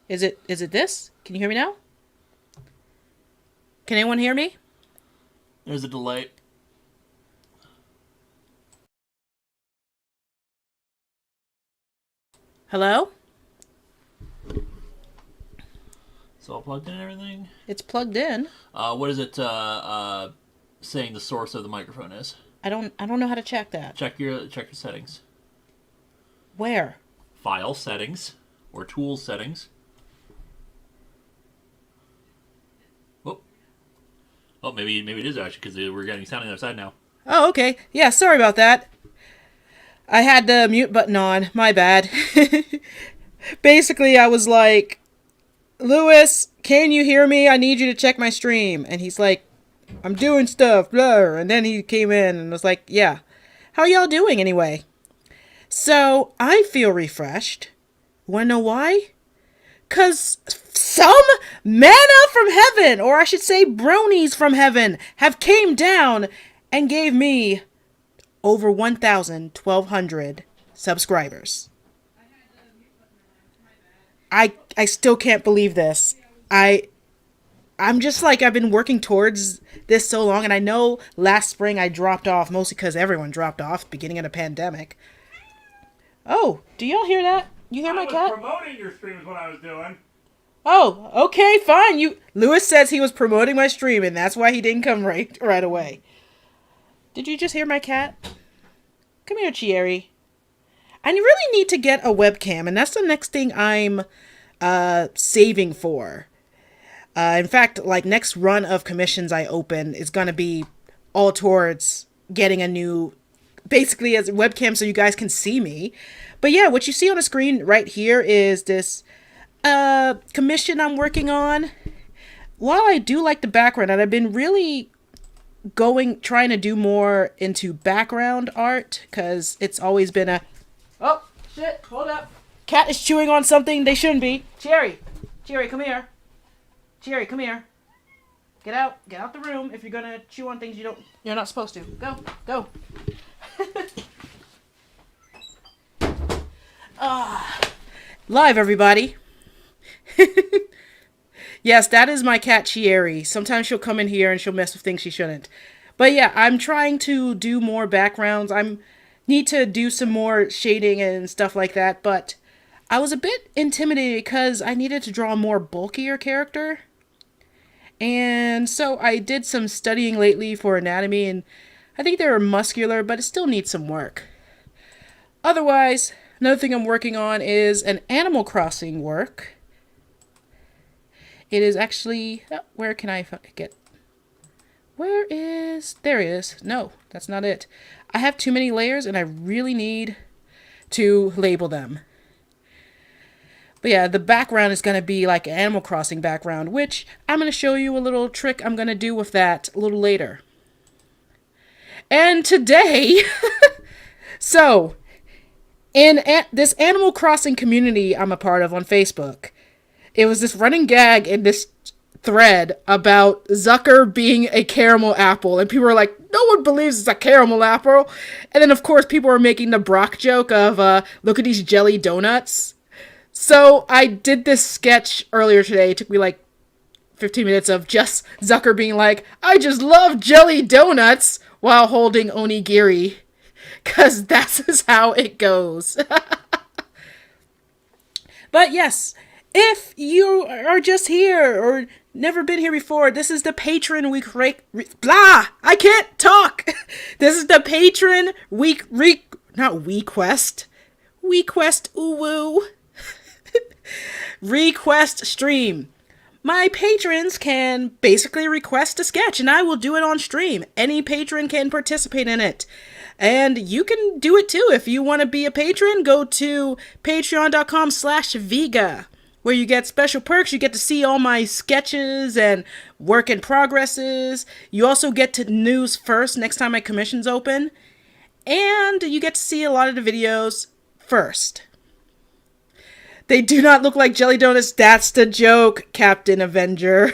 Is it this? Can you hear me now? Can anyone hear me? There's a delay. Hello? It's all plugged in and everything. It's plugged in. What is it saying the source of the microphone is? I don't know how to check that. Check your settings. Where? File settings or tools settings. Oh, oh, maybe it is actually because we're getting sound on the other side now. Oh, okay. Yeah, sorry about that. I had the mute button on. My bad. Basically, I was like, Lewis, can you hear me? I need you to check my stream. And he's like, I'm doing stuff, blah. And then he came in and was like, yeah. How y'all doing anyway? So, I feel refreshed. Wanna know why? Cause some manna from heaven, or I should say bronies from heaven, have came down and gave me over 1,200 subscribers. I still can't believe this. I'm just like, I've been working towards this so long, and I know last spring I dropped off, mostly because everyone dropped off beginning of the pandemic. Oh, do y'all hear that? You hear my cat? I was promoting your stream is what I was doing. Oh, okay, fine. Lewis says he was promoting my stream, and that's why he didn't come right away. Did you just hear my cat? Come here, Chieri. I really need to get a webcam, and that's the next thing I'm saving for. In fact, like next run of commissions I open is gonna be all towards getting a new, basically as a webcam so you guys can see me. But yeah, what you see on the screen right here is this commission I'm working on. While I do like the background, and I've been really trying to do more into background art, because it's always been a... Oh, shit, hold up. Cat is chewing on something they shouldn't be. Cherry, come here. Cherry, come here. Get out the room if you're gonna chew on things you're not supposed to. Go. Live, everybody. Yes, that is my cat, Chieri. Sometimes she'll come in here and she'll mess with things she shouldn't. But yeah, I'm trying to do more backgrounds. Need to do some more shading and stuff like that, but I was a bit intimidated because I needed to draw a more bulkier character. And so I did some studying lately for anatomy, and I think they were muscular, but it still needs some work. Otherwise, another thing I'm working on is an Animal Crossing work. It is actually... where can I get... There it is. No, that's not it. I have too many layers, and I really need to label them. But yeah, the background is going to be like an Animal Crossing background, which I'm going to show you a little trick I'm going to do with that a little later. And today... So, in this Animal Crossing community I'm a part of on Facebook, it was this running gag in this thread about Zucker being a caramel apple, and people were like, no one believes it's a caramel apple. And then of course people were making the Brock joke of look at these jelly donuts. So I did this sketch earlier today. It took me like 15 minutes of just Zucker being like, I just love jelly donuts, while holding onigiri, because that's how it goes. But yes, if you are just here or never been here before, this is the Patron week blah! I can't talk! This is the Patron not request uwu request stream. My patrons can basically request a sketch and I will do it on stream. Any patron can participate in it. And you can do it too. If you want to be a patron, go to patreon.com/Viga, where you get special perks. You get to see all my sketches and work in progresses. You also get to news first next time my commissions open. And you get to see a lot of the videos first. They do not look like jelly donuts. That's the joke, Captain Avenger.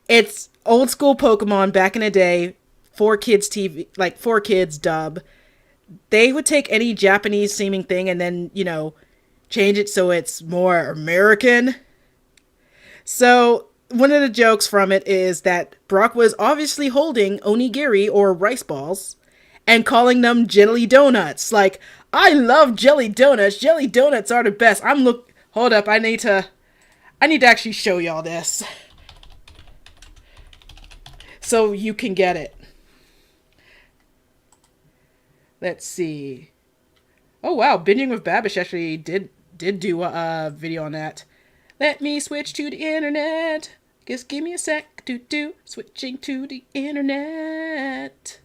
It's old school Pokemon back in the day. 4Kids TV, like 4Kids dub. They would take any Japanese seeming thing and then, change it so it's more American. So one of the jokes from it is that Brock was obviously holding onigiri or rice balls and calling them jelly donuts. Like, I love jelly donuts. Jelly donuts are the best. Hold up. I need to actually show y'all this so you can get it. Let's see. Oh wow, Binging with Babish actually did do a video on that. Let me switch to the internet. Just give me a sec. Switching to the internet.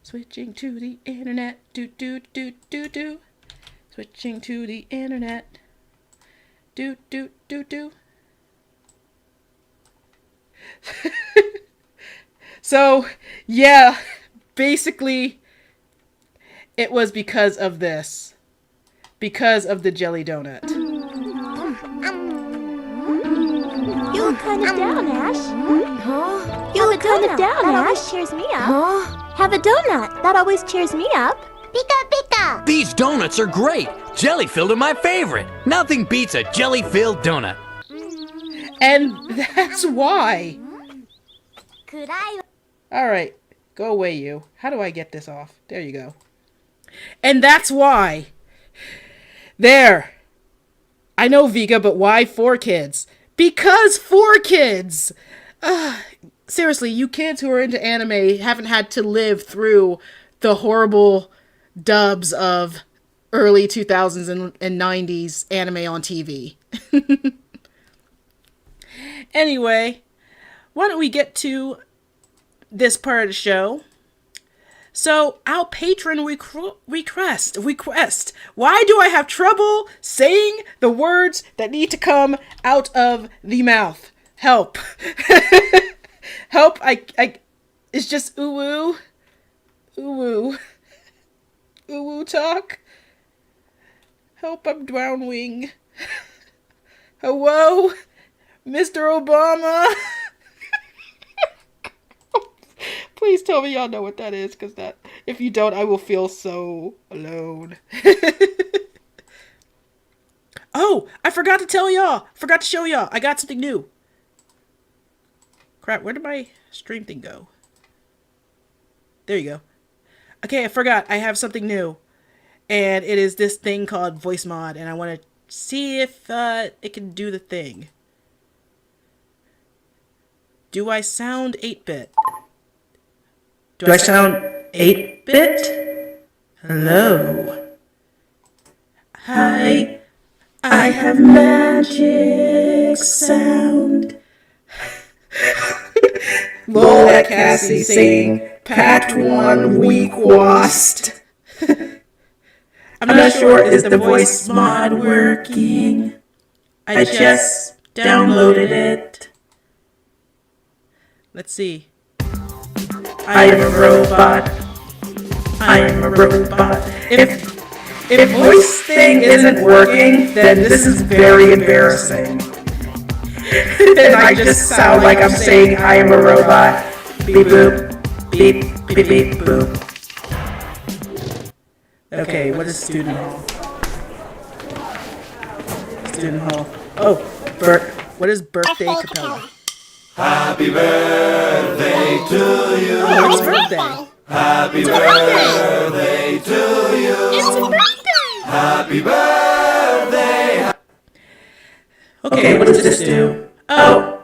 Switching to the internet. Switching to the internet. So, yeah, basically, it was because of this. Because of the jelly donut. You look kind of down, Ash. You look kind of down, Ash. That always cheers me up. Have a donut. That always cheers me up. Pika pika. These donuts are great. Jelly-filled are my favorite. Nothing beats a jelly-filled donut. And that's why. Could I? Alright, go away you. How do I get this off? There you go. And that's why. There. I know Viga, but why 4 kids? Because 4 kids! Seriously, you kids who are into anime haven't had to live through the horrible dubs of early 2000s and 90s anime on TV. Anyway, why don't we get to this part of the show? So, our patron request. Why do I have trouble saying the words that need to come out of the mouth? Help. Help, it's just ooh-woo. Ooh-woo. Ooh-woo talk. Help, I'm drowning. Hello, Mr. Obama. Please tell me y'all know what that is, because if you don't, I will feel so alone. Oh, I forgot to tell y'all. Forgot to show y'all. I got something new. Crap, where did my stream thing go? There you go. Okay, I forgot. I have something new. And it is this thing called Voice Mod, and I want to see if it can do the thing. Do I sound 8-bit? Do I sound 8-bit? Hello. Hi. I have magic sound. Lola Cassie saying Patron weak wast. I'm not sure is the voice mod working. I just downloaded it. Let's see. I am a robot. I am a robot. If voice thing isn't working, then this is very embarrassing. Then I just sound like I'm saying I am a robot. Beep boop. Beep beep beep boop. Okay, what is student hall? Student hall. Oh, what is birthday capella? Happy birthday to you. Oh, it's birthday. Happy birthday to you. It's a birthday. Happy birthday. Okay, what does this do? Oh,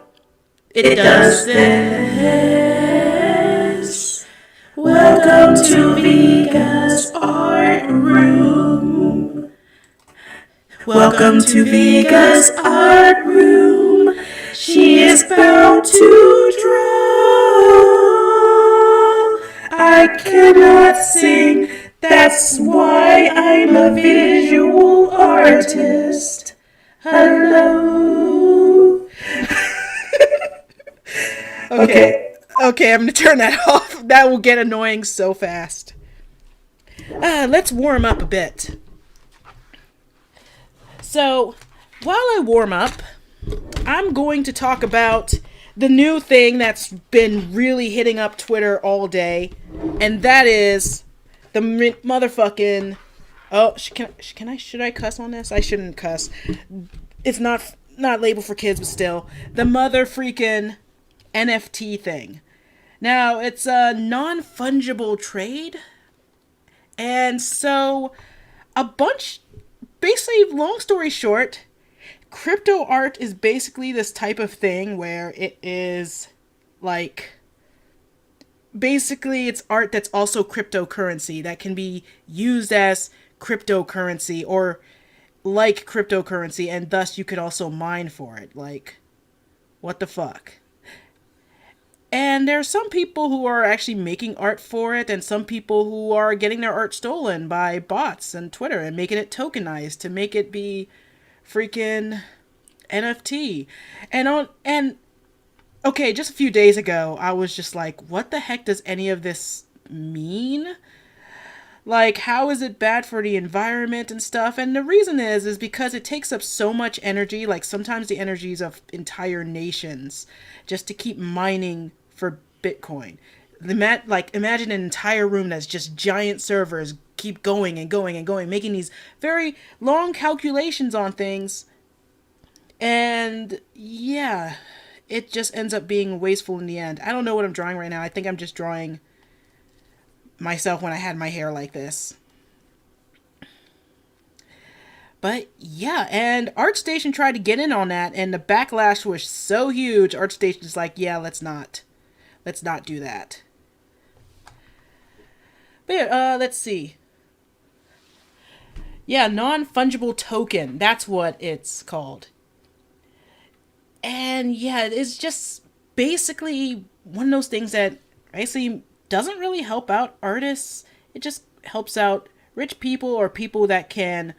it does this. Welcome to Viga's art room. Welcome to Viga's art room. She is bound to draw. I cannot sing, that's why I'm a visual artist. Hello. Okay, I'm gonna turn that off. That will get annoying so fast. Let's warm up a bit. So, while I warm up, I'm going to talk about the new thing that's been really hitting up Twitter all day, and that is the motherfucking... Oh, should I cuss on this? I shouldn't cuss. It's not not label for kids, but still, the mother freaking NFT thing. Now, it's a non-fungible trade. And so, basically, long story short, crypto art is basically this type of thing where it is like, basically it's art that's also cryptocurrency that can be used as cryptocurrency or like cryptocurrency, and thus you could also mine for it. Like, what the fuck? And there are some people who are actually making art for it, and some people who are getting their art stolen by bots and Twitter and making it tokenized to make it be freaking NFT. And okay, just a few days ago, I was just like, what the heck does any of this mean? Like, how is it bad for the environment and stuff? And the reason is because it takes up so much energy, like sometimes the energies of entire nations, just to keep mining for Bitcoin. Imagine an entire room that's just giant servers keep going and going and going, making these very long calculations on things. And yeah, it just ends up being wasteful in the end. I don't know what I'm drawing right now. I think I'm just drawing myself when I had my hair like this. But yeah, and ArtStation tried to get in on that, and the backlash was so huge. ArtStation's like, yeah, let's not do that. But yeah, let's see. Yeah, non-fungible token. That's what it's called. And yeah, it's just basically one of those things that basically doesn't really help out artists. It just helps out rich people or people that can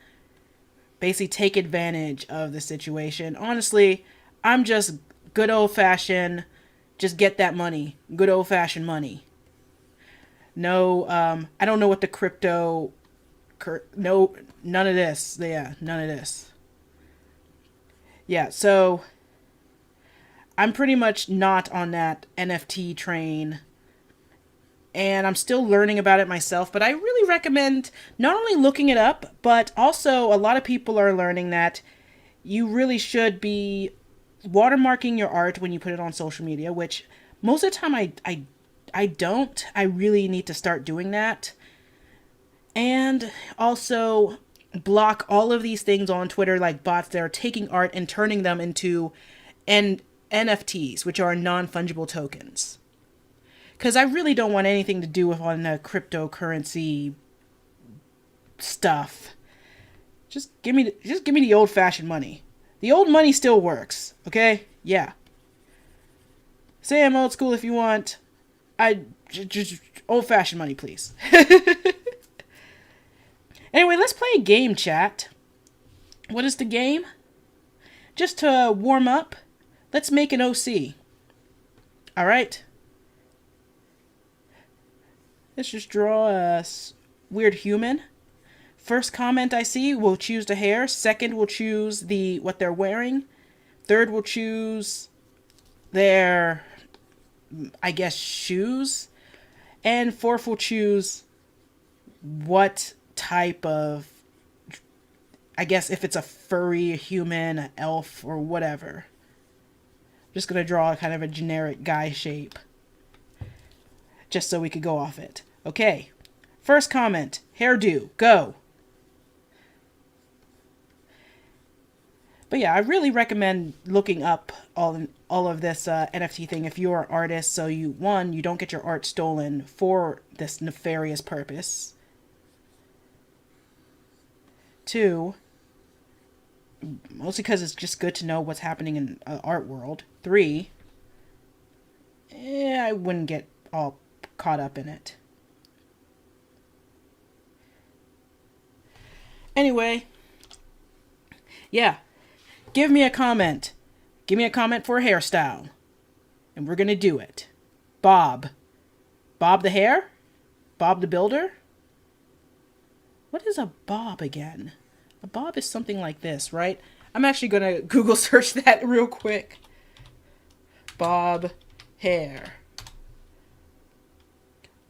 basically take advantage of the situation. Honestly, I'm just good old-fashioned, just get that money. Good old-fashioned money. No, I don't know what the crypto... No, none of this. Yeah, none of this. Yeah, so I'm pretty much not on that NFT train. And I'm still learning about it myself, but I really recommend not only looking it up, but also a lot of people are learning that you really should be watermarking your art when you put it on social media, which most of the time I don't. I really need to start doing that. And also block all of these things on Twitter, like bots that are taking art and turning them into NFTs, which are non-fungible tokens. Because I really don't want anything to do with on the cryptocurrency stuff. Just give me the old-fashioned money. The old money still works, okay? Yeah. Say I'm old school if you want. Just old-fashioned money, please. Anyway, let's play a game, chat. What is the game? Just to warm up, let's make an OC. Alright? Let's just draw a weird human. First comment I see, we'll choose the hair. Second, we'll choose what they're wearing. Third, we'll choose their, I guess, shoes. And fourth, we'll choose what type of, I guess, if it's a furry, a human, an elf, or whatever. I'm just going to draw kind of a generic guy shape, just so we could go off it. Okay, first comment, hairdo, go. But yeah, I really recommend looking up all of this NFT thing if you're an artist, so you don't get your art stolen for this nefarious purpose. 2, mostly because it's just good to know what's happening in the art world. 3, I wouldn't get all caught up in it. Anyway, yeah, give me a comment. Give me a comment for a hairstyle, and we're gonna do it. Bob the hair? Bob the builder? What is a bob again? A bob is something like this, right? I'm actually gonna Google search that real quick. Bob hair.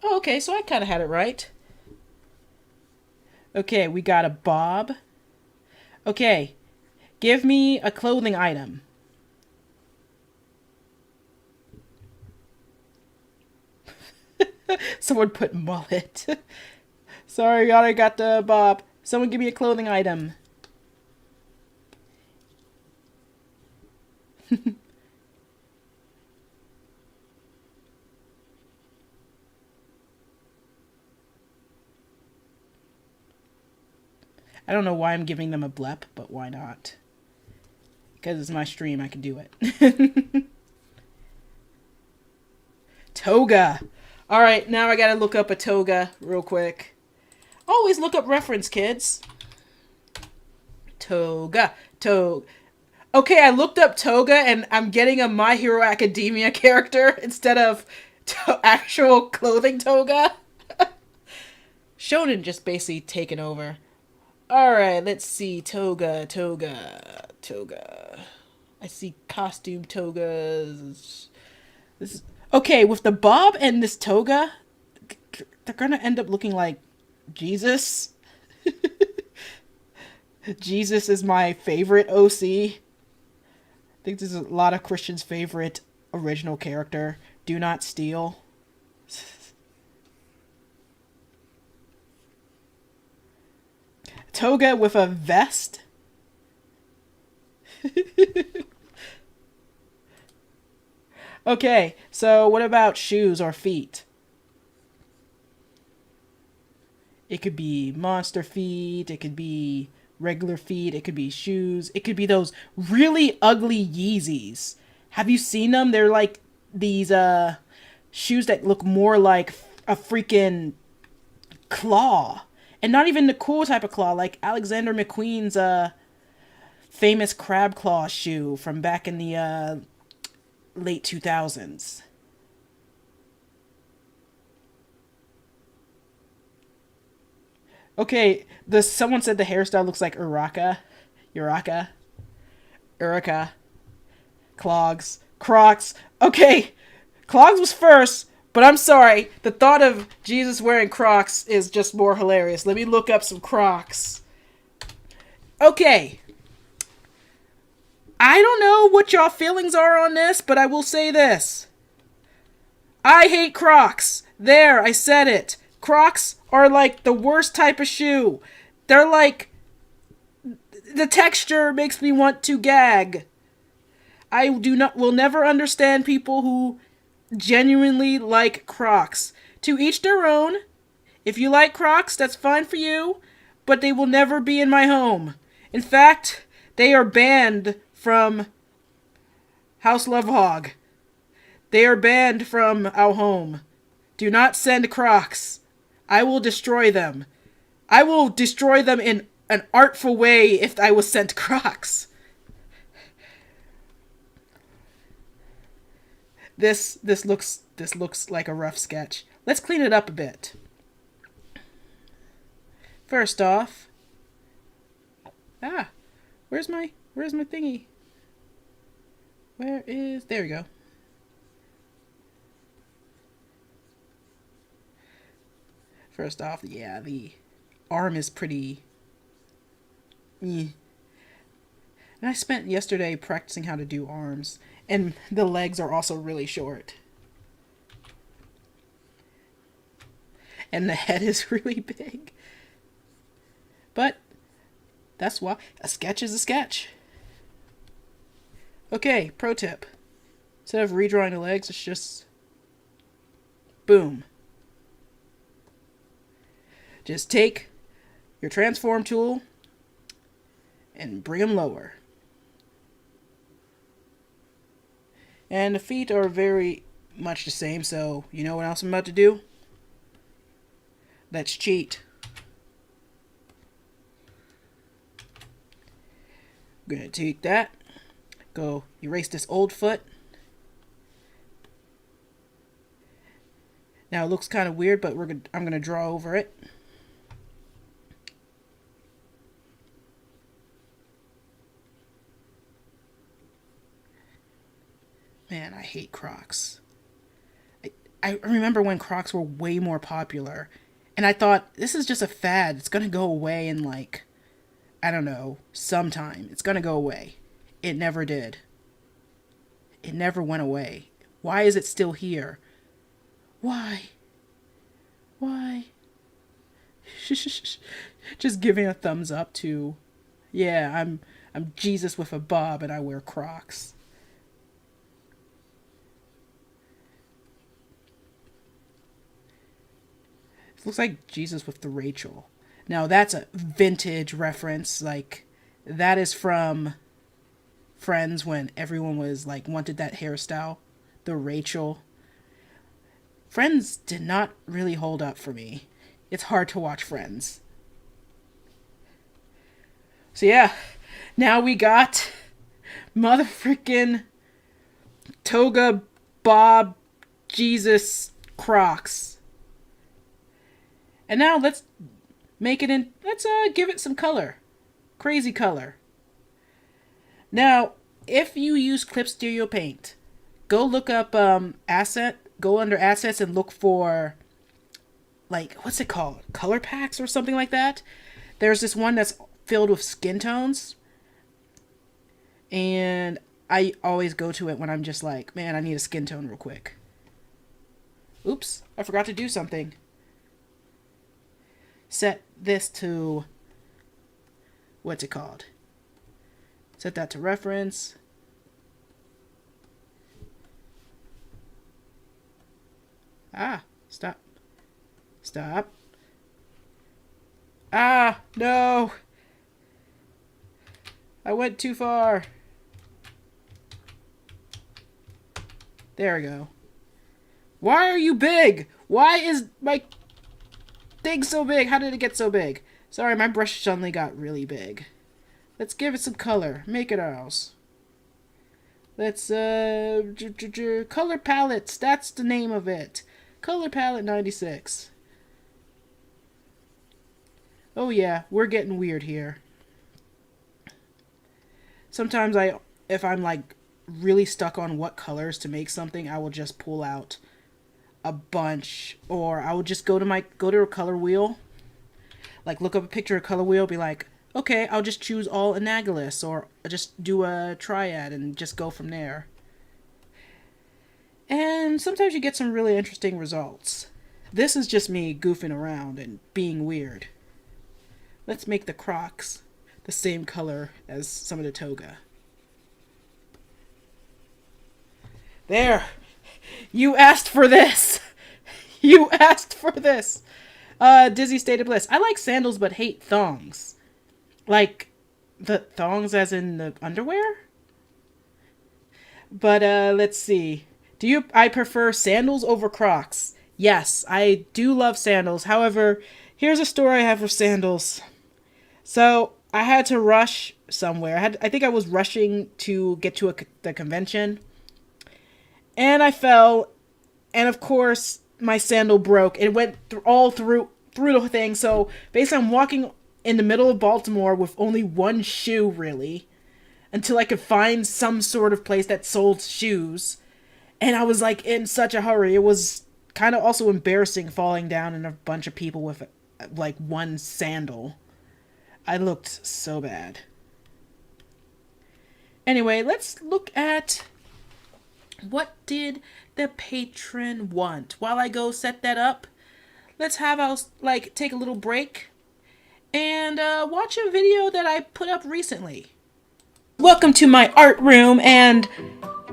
Oh, okay, so I kind of had it right. Okay, we got a bob. Okay, Give me a clothing item. Someone put mullet. Sorry, I got the bob. Someone give me a clothing item. I don't know why I'm giving them a blep, but why not? Because it's my stream, I can do it. Toga. Alright, now I gotta look up a toga real quick. Always look up reference, kids. Toga. Okay, I looked up toga and I'm getting a My Hero Academia character instead of actual clothing toga. Shonen just basically taken over. Alright, let's see. Toga. I see costume togas. This is, okay, with the bob and this toga, they're gonna end up looking like Jesus. Jesus is my favorite OC. I think this is a lot of Christians' favorite original character. Do not steal. Toga with a vest? Okay, so what about shoes or feet? It could be monster feet, it could be regular feet, it could be shoes, it could be those really ugly Yeezys. Have you seen them? They're like these shoes that look more like a freaking claw. And not even the cool type of claw, like Alexander McQueen's famous crab claw shoe from back in the late 2000s. Okay, someone said the hairstyle looks like Uraka. Clogs. Crocs. Okay, Clogs was first, but I'm sorry. The thought of Jesus wearing Crocs is just more hilarious. Let me look up some Crocs. Okay. I don't know what y'all feelings are on this, but I will say this. I hate Crocs. There, I said it. Crocs are like the worst type of shoe. They're like... The texture makes me want to gag. I will never understand people who genuinely like Crocs. To each their own. If you like Crocs, that's fine for you, but they will never be in my home. In fact, they are banned from House Love Hog. They are banned from our home. Do not send Crocs. I will destroy them. I will destroy them in an artful way if I was sent Crocs. This looks like a rough sketch. Let's clean it up a bit. First off, where's my thingy? There we go. First off, yeah, the arm is pretty... And I spent yesterday practicing how to do arms, and the legs are also really short. And the head is really big. But that's why a sketch is a sketch. Okay, pro tip. Instead of redrawing the legs, it's just... boom. Just take your transform tool and bring them lower. And the feet are very much the same, so you know what else I'm about to do? Let's cheat. I'm gonna take that, go erase this old foot. Now it looks kind of weird, but I'm gonna draw over it. Man, I hate Crocs. I remember when Crocs were way more popular, and I thought, this is just a fad. It's gonna go away in like I don't know, sometime. It's gonna go away. It never did. It never went away. Why is it still here? Why? Why? Just giving a thumbs up to, yeah, I'm Jesus with a bob and I wear Crocs. It looks like Jesus with the Rachel. Now that's a vintage reference. Like, that is from Friends when everyone was like wanted that hairstyle, the Rachel. Friends did not really hold up for me. It's hard to watch Friends. So yeah, now we got motherfucking Toga Bob Jesus Crocs. And now let's make it in, let's give it some color. Crazy color. Now, if you use Clip Studio Paint, go look up go under assets and look for, like, what's it called? Color packs or something like that. There's this one that's filled with skin tones. And I always go to it when I'm just like, man, I need a skin tone real quick. Oops, I forgot to do something. Set this to, what's it called? Set that to reference. Ah, stop. Stop. Ah, no. I went too far. There we go. Why are you big? Why is my thing so big? How did it get so big? Sorry, my brush suddenly got really big. Let's give it some color. Make it ours. Let's, color palettes. That's the name of it. Color palette 96. Oh yeah, we're getting weird here. Sometimes if I'm like really stuck on what colors to make something, I will just pull out a bunch, or I will just go to a color wheel, like look up a picture of color wheel, be like, okay, I'll just choose all analogous, or just do a triad and just go from there. And sometimes you get some really interesting results. This is just me goofing around and being weird. Let's make the Crocs the same color as some of the toga. There! You asked for this! You asked for this! Dizzy State of Bliss. I like sandals but hate thongs. Like, the thongs as in the underwear? But, let's see. I prefer sandals over Crocs. Yes, I do love sandals. However, here's a story I have for sandals. So, I had to rush somewhere. I think I was rushing to get to the convention. And I fell. And of course, my sandal broke. It went all through the thing. So, basically, I'm walking in the middle of Baltimore with only one shoe, really. Until I could find some sort of place that sold shoes. And I was, like, in such a hurry. It was kind of also embarrassing falling down in a bunch of people with, like, one sandal. I looked so bad. Anyway, let's look at what did the patron want. While I go set that up, let's have us, like, take a little break and watch a video that I put up recently. Welcome to my art room, and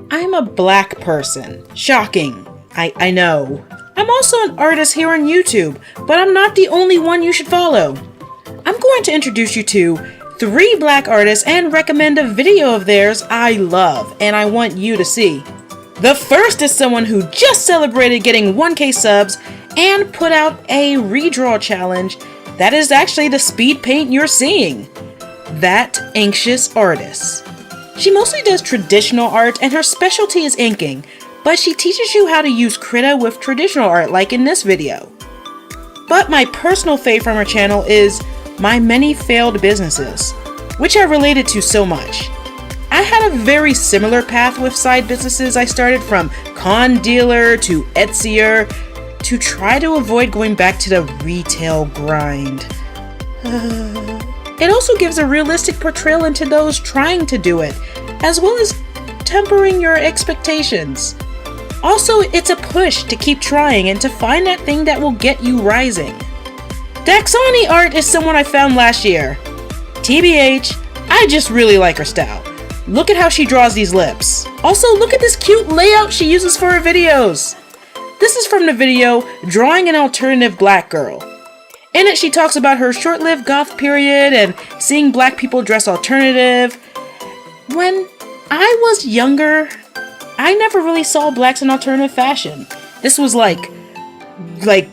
I'm a black person. Shocking. I know. I'm also an artist here on YouTube, but I'm not the only one you should follow. I'm going to introduce you to 3 black artists and recommend a video of theirs I love and I want you to see. The first is someone who just celebrated getting 1K subs and put out a redraw challenge that is actually the speed paint you're seeing. That Anxious Artist. She mostly does traditional art and her specialty is inking, but she teaches you how to use Krita with traditional art like in this video. But my personal fave from her channel is My Many Failed Businesses, which I related to so much. I had a very similar path with side businesses. I started from con dealer to Etsyr to try to avoid going back to the retail grind. It also gives a realistic portrayal into those trying to do it, as well as tempering your expectations. Also, it's a push to keep trying and to find that thing that will get you rising. Daxani art is someone I found last year. TBH, I just really like her style. Look at how she draws these lips. Also, look at this cute layout she uses for her videos. This is from the video, Drawing an Alternative Black Girl. In it, she talks about her short-lived goth period and seeing black people dress alternative. When I was younger, I never really saw blacks in alternative fashion. This was like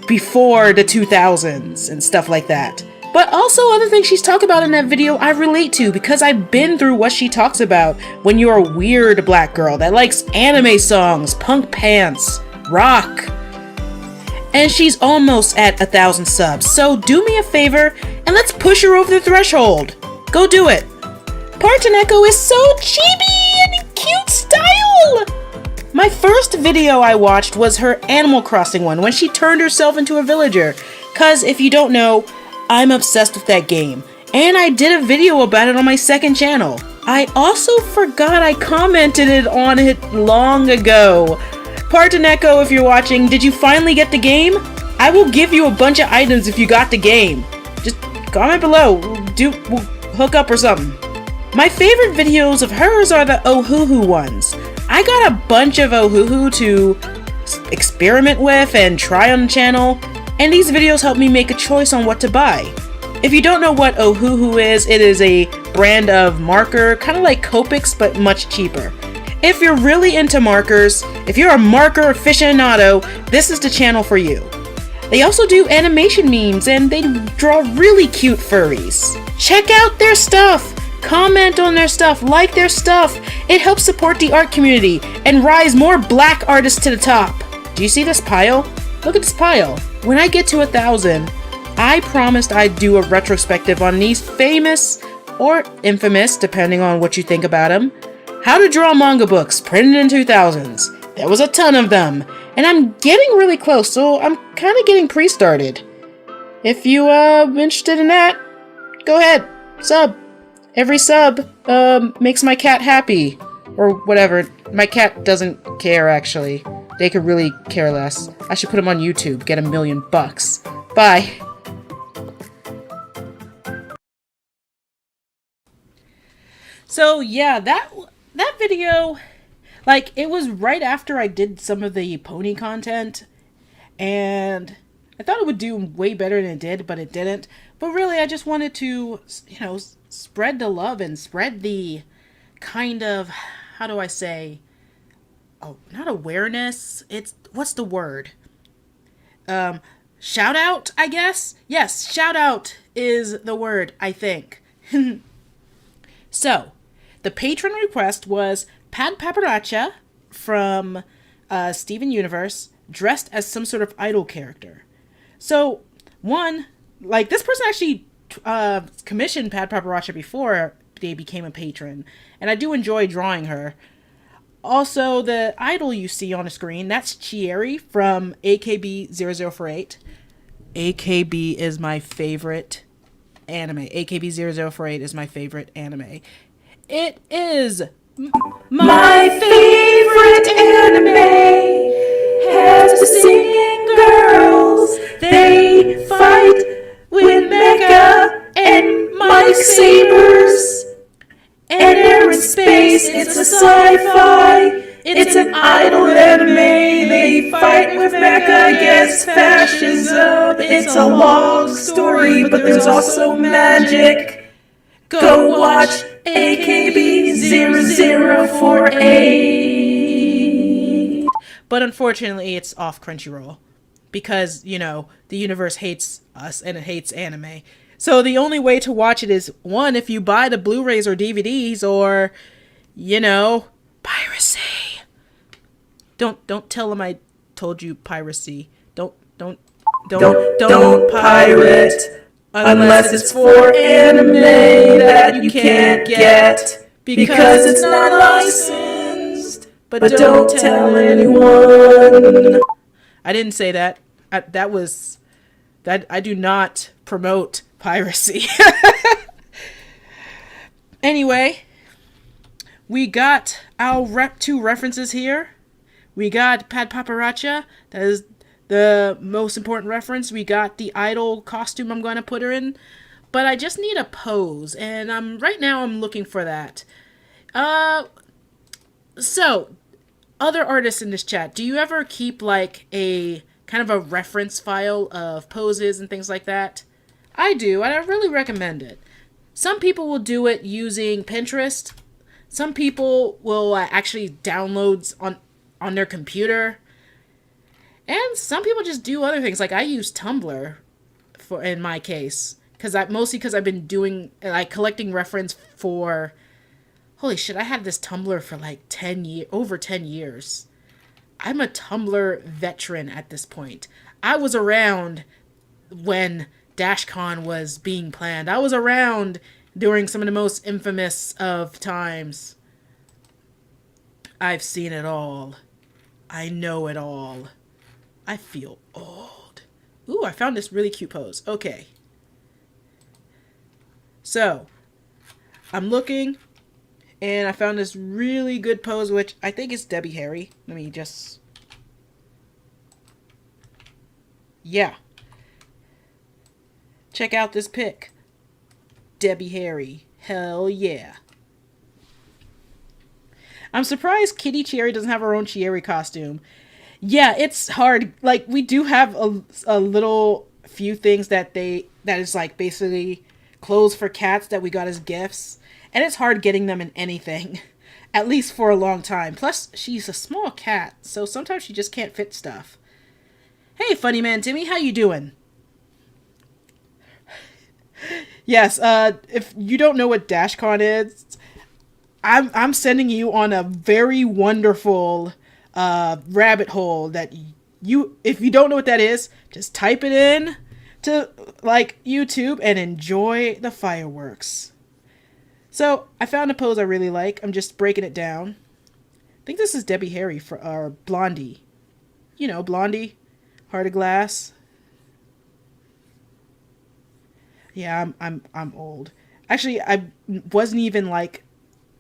before the 2000s and stuff like that. But also other things she's talked about in that video I relate to because I've been through what she talks about when you're a weird black girl that likes anime songs, punk pants, rock. And she's almost at 1,000 subs, so do me a favor and let's push her over the threshold. Go do it. Patron is so chibi and cute style! My first video I watched was her Animal Crossing one when she turned herself into a villager. Cause if you don't know, I'm obsessed with that game. And I did a video about it on my second channel. I also forgot I commented on it long ago. Patron, if you're watching, did you finally get the game? I will give you a bunch of items if you got the game. Just comment below. We'll hook up or something. My favorite videos of hers are the Ohuhu ones. I got a bunch of Ohuhu to experiment with and try on the channel, and these videos help me make a choice on what to buy. If you don't know what Ohuhu is, it is a brand of marker, kind of like Copics, but much cheaper. If you're really into markers, if you're a marker aficionado, this is the channel for you. They also do animation memes, and they draw really cute furries. Check out their stuff! Comment on their stuff, like their stuff. It helps support the art community and rise more black artists to the top. Do you see this pile? Look at this pile. When I get to 1,000, I promised I'd do a retrospective on these famous or infamous, depending on what you think about them, how to draw manga books printed in 2000s. There was a ton of them, and I'm getting really close, so I'm kind of getting pre-started. If you interested in that, go ahead, sub. Every sub makes my cat happy, or whatever. My cat doesn't care, actually. They could really care less. I should put him on YouTube, get $1 million bucks. Bye. So yeah, that video, like, it was right after I did some of the pony content, and I thought it would do way better than it did, but it didn't. But really, I just wanted to, spread the love and spread the kind of, how do I say, not awareness, what's the word? Shout out, I guess? Yes, shout out is the word, I think. So, the patron request was Pat Paparacha from Steven Universe dressed as some sort of idol character. So, this person actually commissioned Pat Paparacha before they became a patron, and I do enjoy drawing her. Also, the idol you see on the screen, that's Chieri from AKB0048. AKB is my favorite anime. AKB0048 is my favorite anime. It is my favorite anime. Has the singing girls. They fight with mecha and lightsabers. And they're in space. It's a sci-fi. It's an idol anime. They fight with mecha against fascism. It's a long story, but there's also magic. Go watch AKB0048. But unfortunately, it's off Crunchyroll. Because, the universe hates us and it hates anime. So the only way to watch it is, one, if you buy the Blu-rays or DVDs, or, piracy. Don't tell them I told you piracy. Don't pirate unless it's for anime that you can't get because it's not licensed. But don't tell anyone. I didn't say that. I do not promote piracy. Anyway, we got our two references here. We got Pad Paparacha. That is the most important reference. We got the idol costume I'm going to put her in. But I just need a pose. And right now I'm looking for that. So, other artists in this chat, do you ever keep like a kind of a reference file of poses and things like that? I do, and I really recommend it. Some people will do it using Pinterest. Some people will actually download on their computer. And some people just do other things. Like I use Tumblr for in my case, mostly because I've been doing like collecting reference for. Holy shit! I had this Tumblr for like over 10 years. I'm a Tumblr veteran at this point. I was around when DashCon was being planned. I was around during some of the most infamous of times. I've seen it all. I know it all. I feel old. Ooh, I found this really cute pose. Okay. So, I'm looking, and I found this really good pose, which I think is Debbie Harry. Let me just... Yeah. Check out this pic. Debbie Harry. Hell yeah. I'm surprised Kitty Cherry doesn't have her own Cherry costume. Yeah, it's hard. Like, we do have a little few things that is like basically clothes for cats that we got as gifts. And it's hard getting them in anything. At least for a long time. Plus, she's a small cat, so sometimes she just can't fit stuff. Hey, funny man Timmy, how you doing? Yes, if you don't know what DashCon is, I'm sending you on a very wonderful rabbit hole that if you don't know what that is, just type it in to like YouTube and enjoy the fireworks. So I found a pose I really like. I'm just breaking it down. I think this is Debbie Harry for our Blondie. You know, Blondie, Heart of Glass. Yeah, I'm old. Actually, I wasn't even like,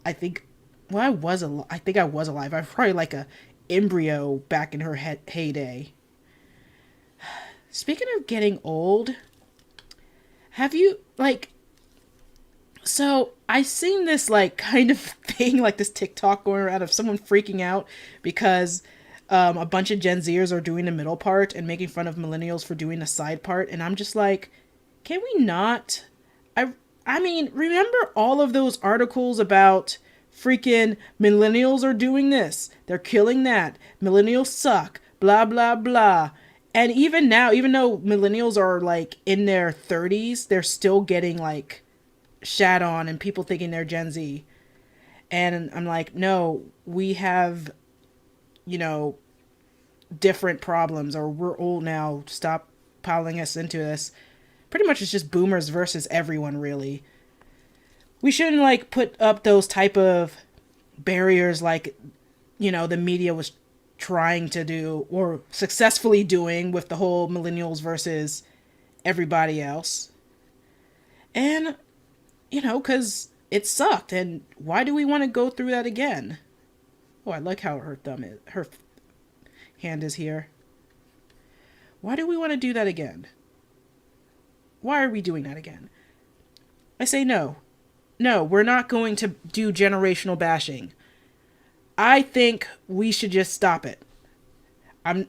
I think I was alive. I was probably like a embryo back in her heyday. Speaking of getting old, have you like? So I seen this like kind of thing, like this TikTok going around of someone freaking out because a bunch of Gen Zers are doing the middle part and making fun of millennials for doing the side part, and I'm just like, can we not? I mean, remember all of those articles about freaking millennials are doing this, they're killing that, millennials suck, blah blah blah. And even now, even though millennials are like in their 30s, they're still getting like shat on and people thinking they're Gen Z. And I'm like, no, we have, different problems, or we're old now, stop piling us into this. Pretty much it's just boomers versus everyone, really. We shouldn't like put up those type of barriers like, the media was trying to do or successfully doing with the whole millennials versus everybody else. And, because it sucked. And why do we want to go through that again? Oh, I like how her hand is here. Why do we want to do that again? Why are we doing that again? I say no. No, we're not going to do generational bashing. I think we should just stop it. I'm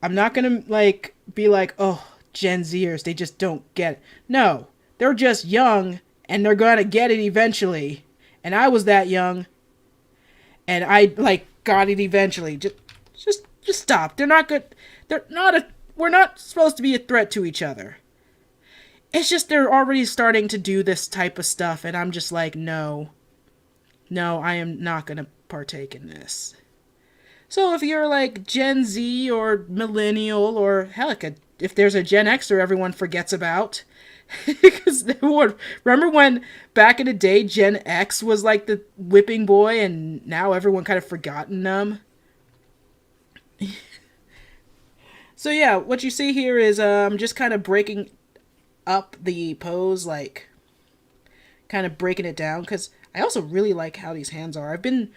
not going to be like, oh, Gen Zers, they just don't get it. No, they're just young and they're going to get it eventually. And I was that young and I got it eventually. Just stop. They're not good. We're not supposed to be a threat to each other. It's just they're already starting to do this type of stuff, and I'm just like, no, I am not going to partake in this. So if you're like Gen Z or millennial, or heck, if there's a Gen Xer everyone forgets about, because remember when back in the day Gen X was like the whipping boy, and now everyone kind of forgotten them. So yeah, what you see here is just kind of breaking up the pose, kind of breaking it down, because I also really like how these hands are. I've been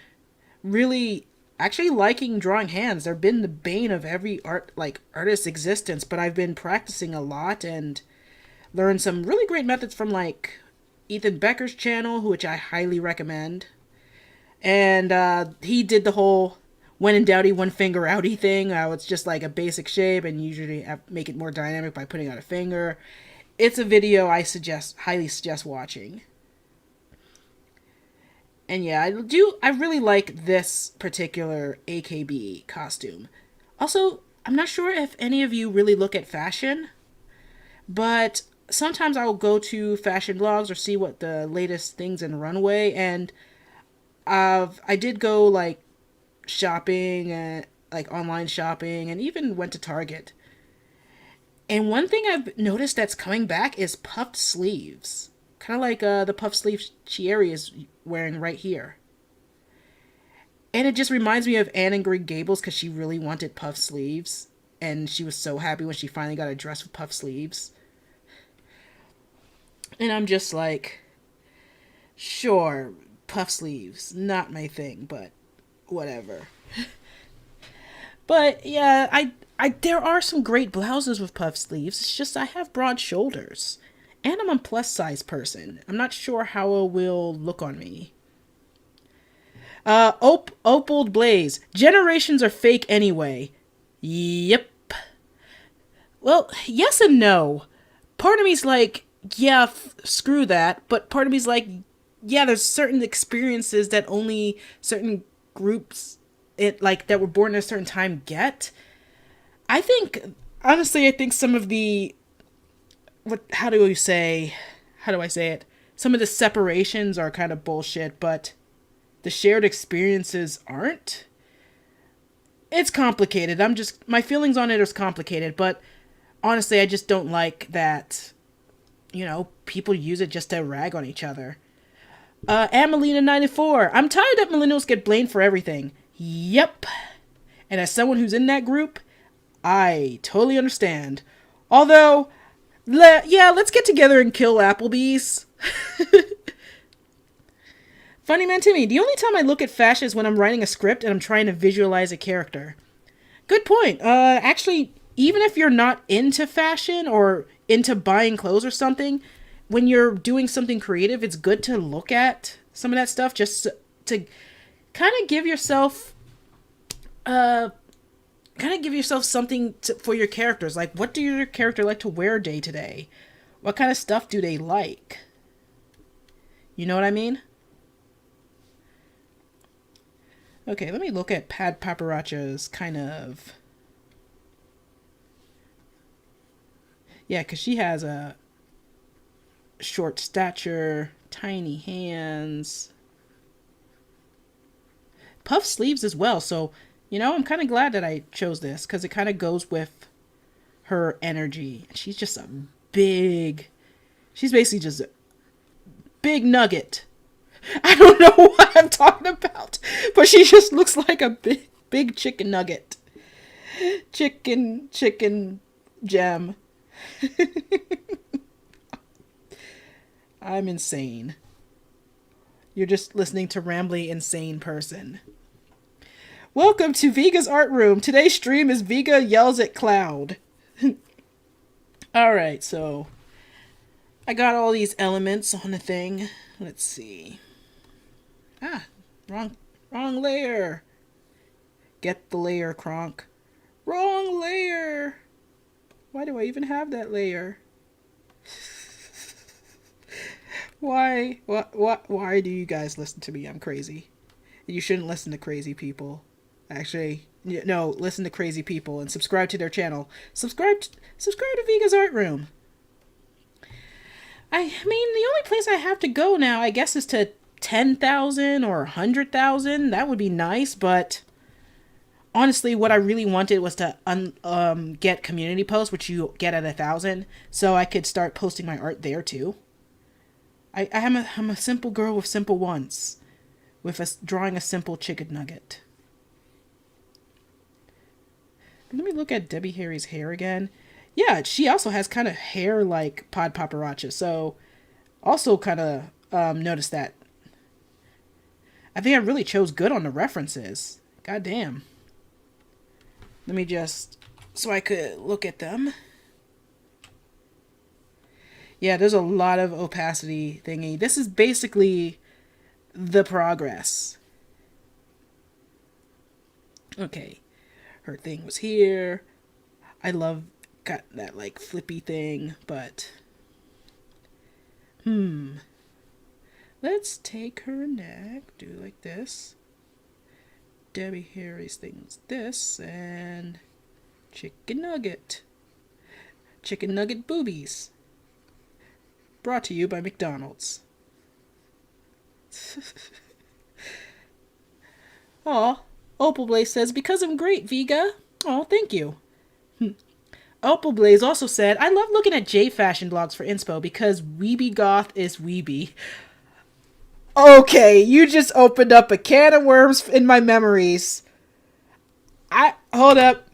really actually liking drawing hands. They've been the bane of every artist's existence, but I've been practicing a lot and learned some really great methods from like Ethan Becker's channel, which I highly recommend. And he did the whole when in doubty, one finger outy thing. It's just like a basic shape and usually make it more dynamic by putting out a finger. It's a video I highly suggest watching. And yeah, I really like this particular AKB costume. Also, I'm not sure if any of you really look at fashion, but sometimes I'll go to fashion blogs or see what the latest things in runway, and I did go like shopping and like online shopping and even went to Target. And one thing I've noticed that's coming back is puffed sleeves. Kind of like the puff sleeves Chieri is wearing right here. And it just reminds me of Anne and Green Gables because she really wanted puff sleeves. And she was so happy when she finally got a dress with puff sleeves. And I'm just like, sure, puff sleeves, not my thing, but whatever. But yeah, there are some great blouses with puff sleeves. It's just I have broad shoulders. And I'm a plus size person. I'm not sure how it will look on me. Opaled Blaze. Generations are fake anyway. Yep. Well, yes and no. Part of me's like, yeah, screw that. But part of me's like, yeah, there's certain experiences that only certain groups that were born at a certain time get. Honestly, I think some of the how do I say it? Some of the separations are kind of bullshit, but the shared experiences aren't. It's complicated. My feelings on it are complicated, but honestly, I just don't like that, people use it just to rag on each other. Amelina94. I'm tired that millennials get blamed for everything. Yep. And as someone who's in that group, I totally understand. Although, let's get together and kill Applebee's. Funny Man Timmy, the only time I look at fashion is when I'm writing a script and I'm trying to visualize a character. Good point. Actually, even if you're not into fashion or into buying clothes or something, when you're doing something creative, it's good to look at some of that stuff just to kind of give yourself something for your characters. Like, what do your character like to wear day to day? What kind of stuff do they like? You know what I mean? Okay, let me look at Pad Paparazzo's kind of... Yeah, because she has a short stature, tiny hands, puff sleeves as well. So, I'm kind of glad that I chose this because it kind of goes with her energy. She's just she's basically just a big nugget. I don't know what I'm talking about, but she just looks like a big chicken nugget. Chicken gem. I'm insane. You're just listening to Rambly Insane Person. Welcome to Viga's Art Room. Today's stream is Viga Yells at Cloud. Alright, so I got all these elements on the thing. Let's see. Wrong layer. Get the layer, Kronk. Wrong layer. Why do I even have that layer? Why do you guys listen to me? I'm crazy. You shouldn't listen to crazy people. Actually, no, listen to crazy people and subscribe to their channel. Subscribe to Viga's Art Room. I mean, the only place I have to go now, I guess, is to 10,000 or 100,000. That would be nice, but honestly, what I really wanted was to get community posts, which you get at 1,000, so I could start posting my art there too. I'm a simple girl with simple wants, drawing a simple chicken nugget. Let me look at Debbie Harry's hair again. Yeah, she also has kind of hair like Pod Paparazzi, so also kind of noticed that. I think I really chose good on the references. God damn. Let me just... so I could look at them. Yeah, there's a lot of opacity thingy. This is basically the progress. Okay. Her thing was here. I love got that like flippy thing, but let's take her neck, do like this. Debbie Harry's thing's this, and chicken nugget. Chicken nugget boobies. Brought to you by McDonald's. Aw, Opal Blaze says, because I'm great, Viga. Oh, thank you. Opal Blaze also said, I love looking at J fashion blogs for inspo because weeby goth is weeby. Okay, you just opened up a can of worms in my memories. Hold up.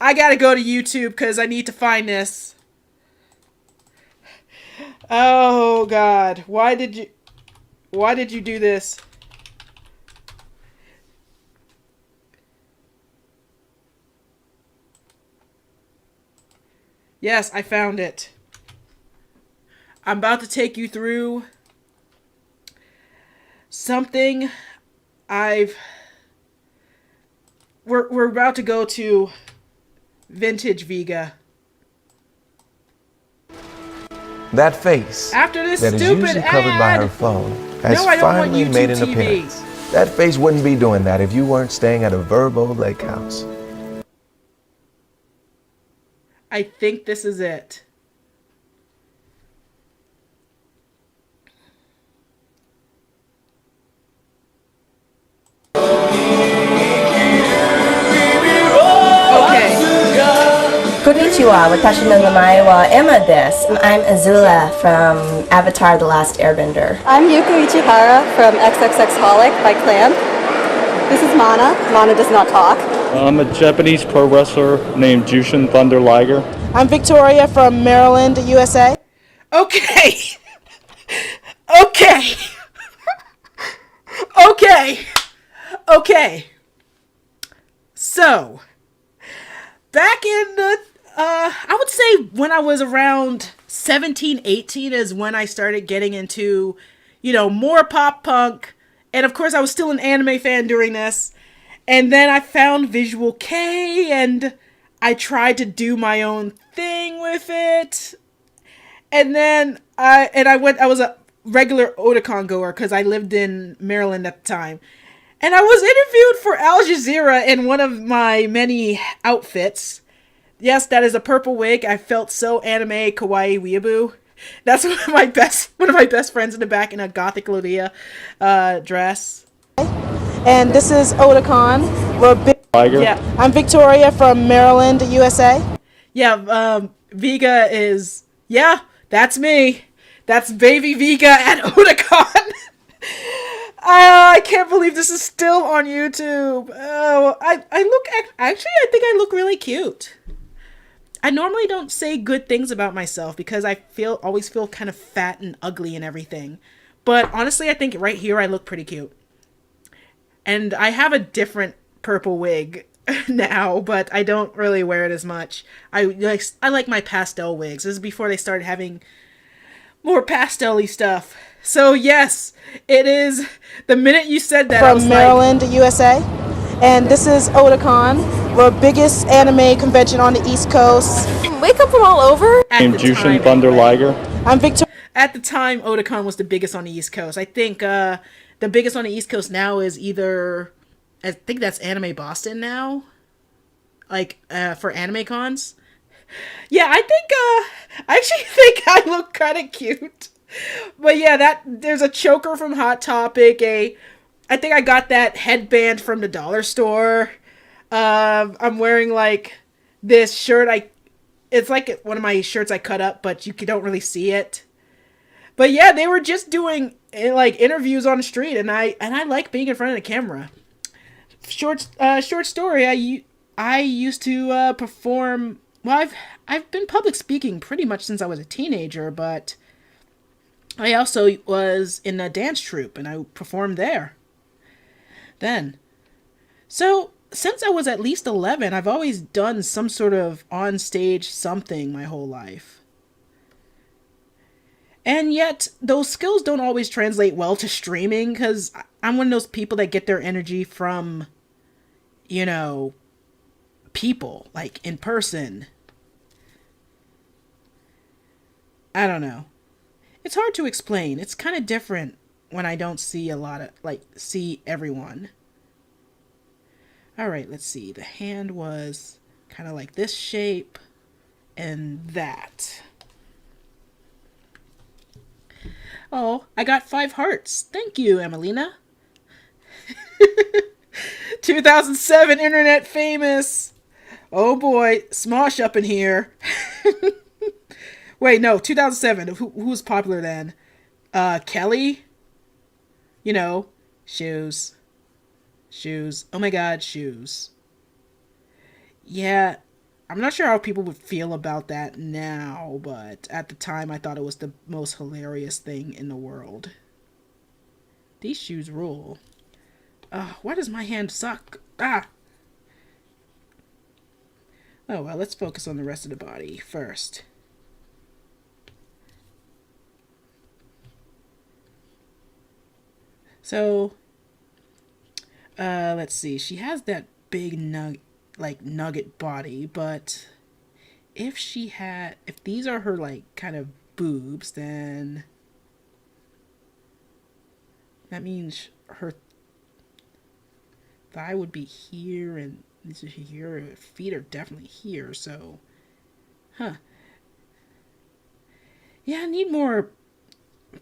I gotta go to YouTube because I need to find this. Oh God, why did you do this? Yes, I found it. I'm about to take you through something we're about to go to vintage Viga. That face After this that is stupid usually covered by her ad. phone has No, I don't want finally YouTube made an TV. appearance. That face wouldn't be doing that if you weren't staying at a Verbo Lake House. I think this is it. Okay. Konnichiwa, watashi no namae wa Emma desu. I'm Azula from Avatar The Last Airbender. I'm Yuko Ichihara from XXXholic by Clan. This is Mana. Mana does not talk. I'm a Japanese pro wrestler named Jushin Thunder Liger. I'm Victoria from Maryland, USA. Okay. Okay. Okay. So, back in the, I would say when I was around 17, 18 is when I started getting into, more pop punk. And of course I was still an anime fan during this. And then I found Visual K and I tried to do my own thing with it. And then I was a regular Otakon goer because I lived in Maryland at the time. And I was interviewed for Al Jazeera in one of my many outfits. Yes, that is a purple wig. I felt so anime kawaii weeaboo. That's one of my best friends in the back in a gothic Lodia dress. And this is Otakon. Yeah, I'm Victoria from Maryland, USA. Yeah, Viga is, that's me. That's baby Viga at Otakon. I can't believe this is still on YouTube. Oh, I think I look really cute. I normally don't say good things about myself because I always feel kind of fat and ugly and everything. But honestly, I think right here I look pretty cute. And I have a different purple wig now, but I don't really wear it as much. I like my pastel wigs. This is before they started having more pastel-y stuff. So yes, it is the minute you said that. From Maryland, USA. And this is Otakon, the biggest anime convention on the East Coast. We come from all over. Named Jushin Thunder Liger. I'm Victoria. At the time, Otakon was the biggest on the East Coast. I think the biggest on the East Coast now is I think that's Anime Boston now. For anime cons. Yeah, I actually think I look kind of cute. But yeah, there's a choker from Hot Topic. I think I got that headband from the dollar store. I'm wearing this shirt. It's like one of my shirts I cut up, but you don't really see it. But yeah, they were just doing interviews on the street, and I like being in front of the camera. Short story. I used to perform. Well, I've been public speaking pretty much since I was a teenager, but I also was in a dance troupe and I performed there. then. So, since I was at least 11, I've always done some sort of on-stage something my whole life. And yet, those skills don't always translate well to streaming, because I'm one of those people that get their energy from, you know, people, like in person. I don't know. It's hard to explain. It's kind of different when I don't see a lot of, like, see everyone. Alright, let's see. The hand was kind of like this shape and that. Oh, I got 5 hearts. Thank you, Emelina. 2007 internet famous. Oh boy, Smosh up in here. Wait, no, 2007. Who was popular then? Kelly? You know, shoes. Shoes. Oh my god, shoes. Yeah, I'm not sure how people would feel about that now, but at the time I thought it was the most hilarious thing in the world. These shoes rule. Why does my hand suck? Ah! Oh well, let's focus on the rest of the body first. So, let's see. She has that big nugget body, but if these are her, like, kind of boobs, then that means her thigh would be here, and these are here. Her feet are definitely here, so, huh. Yeah, I need more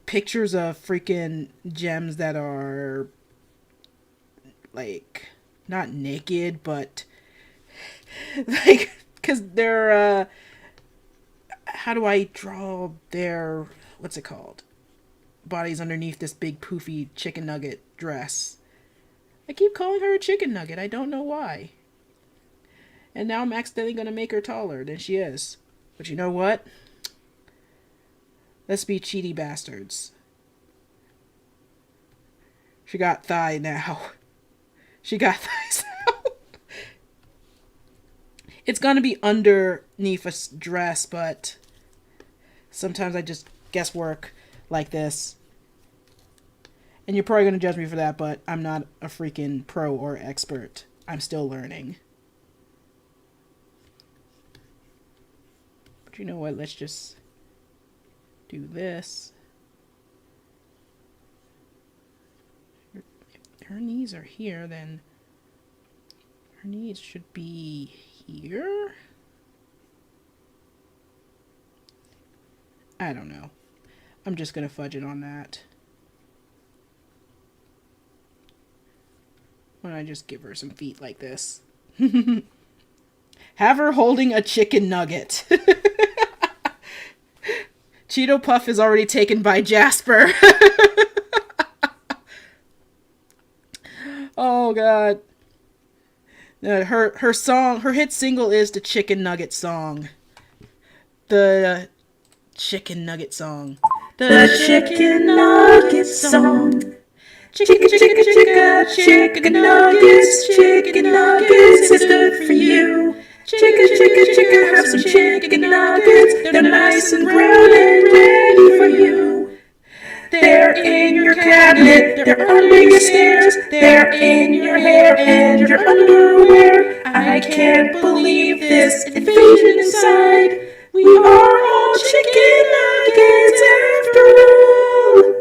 pictures of freaking gems that are, like, not naked, but like, because they're how do I draw their, what's it called, bodies underneath this big poofy chicken nugget dress. I keep calling her a chicken nugget. I don't know why. And now I'm accidentally gonna make her taller than she is. But you know what? Let's be cheaty bastards. She got thigh now. She got thighs now. It's gonna be underneath a dress, but sometimes I just guesswork like this. And you're probably gonna judge me for that, but I'm not a freaking pro or expert. I'm still learning. But you know what? Let's just do this. If her knees are here, then her knees should be here? I don't know. I'm just gonna fudge it on that. Why don't I just give her some feet like this? Have her holding a chicken nugget. Cheeto Puff is already taken by Jasper. Oh god. Her song, her hit single is the Chicken Nugget song. The Chicken Nugget song. The Chicken Nugget song. Chicken, chicken, chicken, chicken nuggets, it's good for you. Chicken, chicken, chicken, have some chicken nuggets. They're nice and brown and ready for you. They're in your cabinet, they're under your stairs, they're in your hair and your underwear. I can't believe this invasion inside. We are all chicken nuggets after all.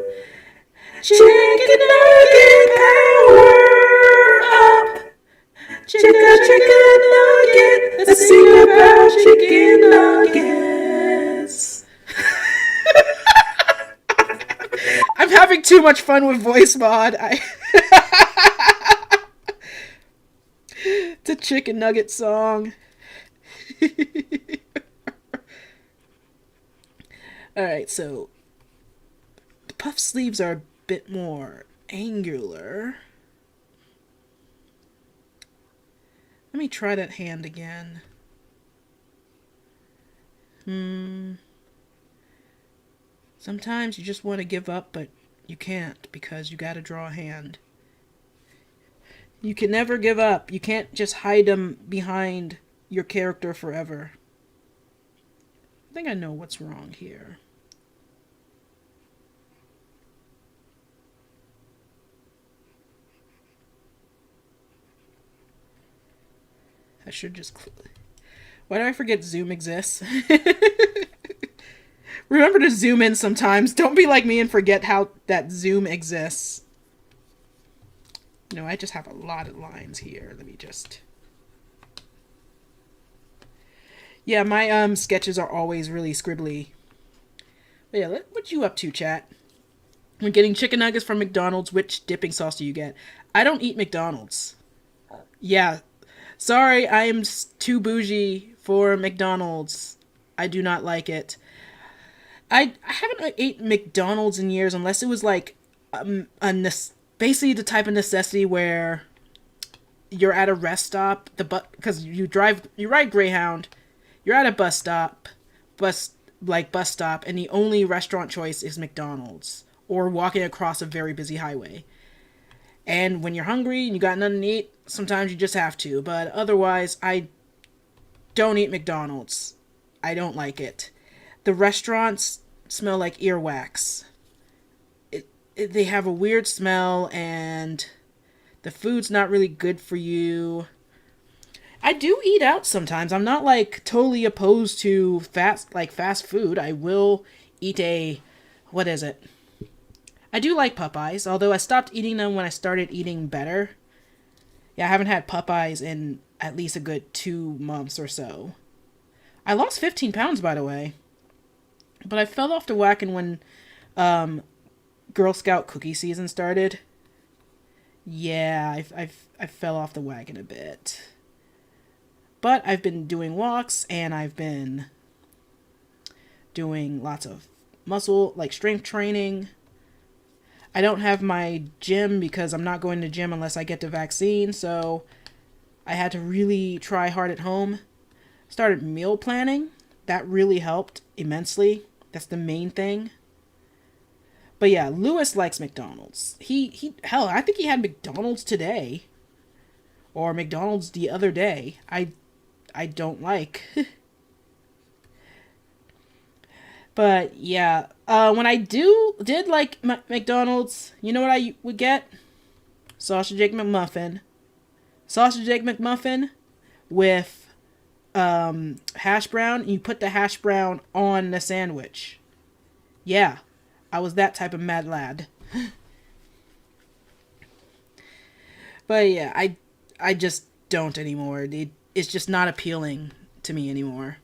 Chicken nugget power up. Chicken nugget. Let's sing about chicken nuggets. I'm having too much fun with voice mod. It's a chicken nugget song. Alright, so the puff sleeves are a bit more angular. Let me try that hand again. Sometimes you just want to give up, but you can't because you gotta draw a hand. You can never give up. You can't just hide them behind your character forever. I think I know what's wrong here. I should just... Why do I forget Zoom exists? Remember to zoom in sometimes. Don't be like me and forget how that Zoom exists. No, I just have a lot of lines here. Let me just... Yeah, my sketches are always really scribbly. But yeah, what you up to, chat? When getting chicken nuggets from McDonald's, which dipping sauce do you get? I don't eat McDonald's. Yeah. Sorry, I am too bougie for McDonald's. I do not like it. I haven't ate McDonald's in years unless it was like basically the type of necessity where you're at a rest stop, because you ride Greyhound, you're at a bus stop, and the only restaurant choice is McDonald's, or walking across a very busy highway. And when you're hungry and you got nothing to eat, sometimes you just have to. But otherwise, I don't eat McDonald's. I don't like it. The restaurants smell like earwax. They have a weird smell, and the food's not really good for you. I do eat out sometimes. I'm not like totally opposed to fast food. I will eat what is it? I do like Popeyes, although I stopped eating them when I started eating better. Yeah, I haven't had Popeyes in at least a good 2 months or so. I lost 15 pounds, by the way. But I fell off the wagon when Girl Scout cookie season started. Yeah, I fell off the wagon a bit. But I've been doing walks, and I've been doing lots of muscle, like strength training. I don't have my gym because I'm not going to gym unless I get the vaccine, so I had to really try hard at home. Started meal planning. That really helped immensely. That's the main thing. But yeah, Lewis likes McDonald's. Hell, I think he had McDonald's today. Or McDonald's the other day. I don't like. But yeah, when I did like McDonald's, you know what I would get? Sausage egg McMuffin. Sausage egg McMuffin with hash brown. And you put the hash brown on the sandwich. Yeah, I was that type of mad lad. But yeah, I just don't anymore. It's just not appealing to me anymore.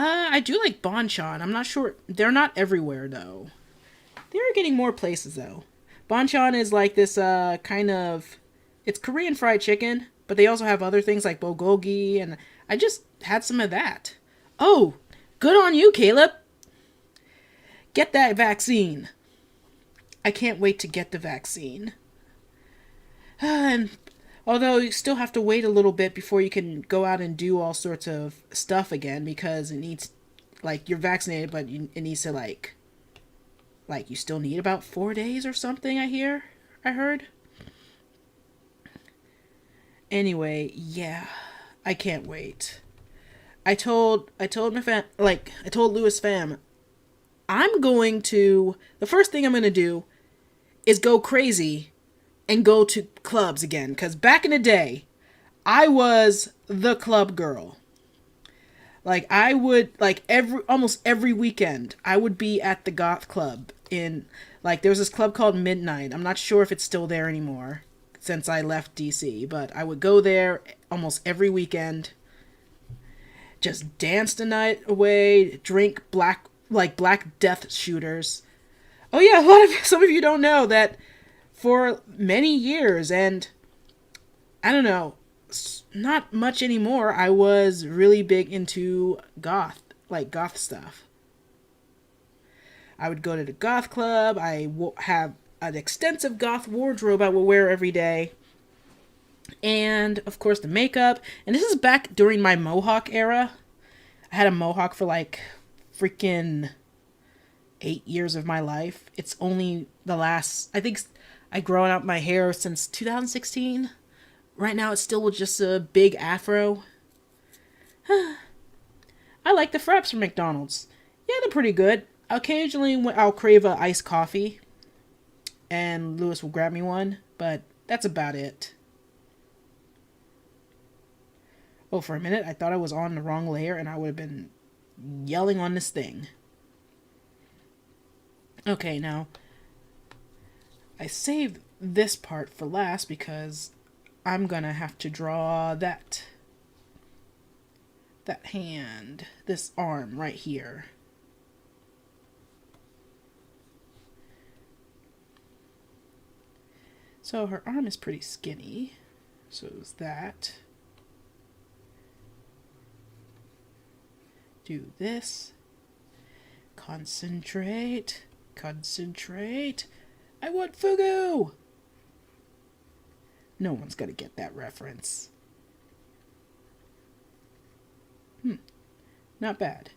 I do like Bonchon. I'm not sure. They're not everywhere, though. They're getting more places, though. Bonchon is like this kind of... It's Korean fried chicken, but they also have other things like bulgogi, and I just had some of that. Oh, good on you, Caleb. Get that vaccine. I can't wait to get the vaccine. And although you still have to wait a little bit before you can go out and do all sorts of stuff again, because it needs, like, you're vaccinated, but it needs to, like, you still need about 4 days or something, I heard. Anyway, yeah, I can't wait. I told my fam, I told Lewis fam, the first thing I'm going to do is go crazy and go to clubs again. Because back in the day, I was the club girl. Like, I would, like, almost every weekend, I would be at the goth club in, like, there was this club called Midnight. I'm not sure if it's still there anymore since I left DC, but I would go there almost every weekend, just dance the night away, drink black death shooters. Oh yeah, some of you don't know that for many years, and I don't know, not much anymore, I was really big into goth stuff. I would go to the goth club. I have an extensive goth wardrobe I will wear every day. And, of course, the makeup. And this is back during my mohawk era. I had a mohawk for, like, freaking 8 years of my life. It's only the last... I think I've grown out my hair since 2016. Right now it's still just a big afro. I like the fraps from McDonald's. Yeah, they're pretty good. Occasionally I'll crave a iced coffee, and Lewis will grab me one, but that's about it. Oh, for a minute I thought I was on the wrong layer and I would have been yelling on this thing. Okay, now I saved this part for last because I'm gonna have to draw that hand, this arm right here. So her arm is pretty skinny, so is that. Do this. Concentrate. Concentrate. I want fugu! No one's gonna get that reference. Not bad.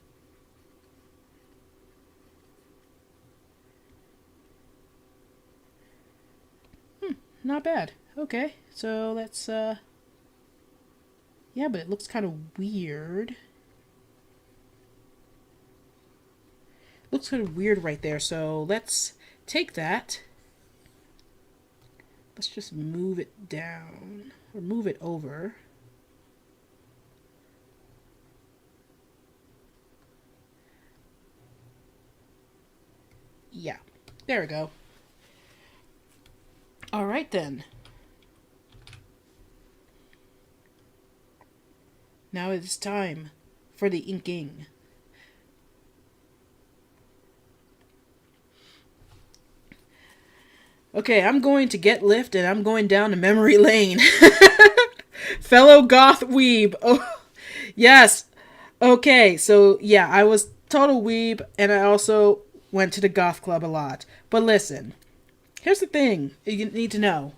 Not bad. Okay, so let's, yeah, but it looks kind of weird. Looks kind of weird right there, so let's take that. Let's just move it down, or move it over. Yeah, there we go. All right then. Now it's time for the inking. Okay, I'm going to get lift and I'm going down to memory lane. Fellow goth weeb. Oh, yes. Okay, so yeah, I was total weeb and I also went to the goth club a lot. But listen, here's the thing you need to know.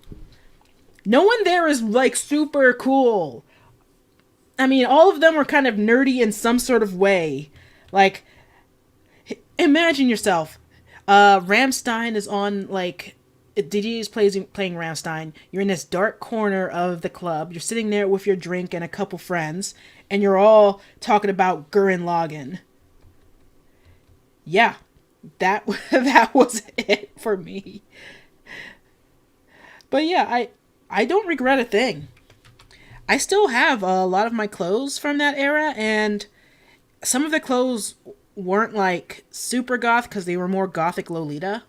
No one there is like super cool. I mean, all of them are kind of nerdy in some sort of way. Like, imagine yourself. Rammstein is on, like, DJ is playing Rammstein. You're in this dark corner of the club. You're sitting there with your drink and a couple friends. And you're all talking about Gurren Lagann. Yeah, that was it for me. But yeah, I don't regret a thing. I still have a lot of my clothes from that era, and some of the clothes weren't like super goth because they were more gothic Lolita.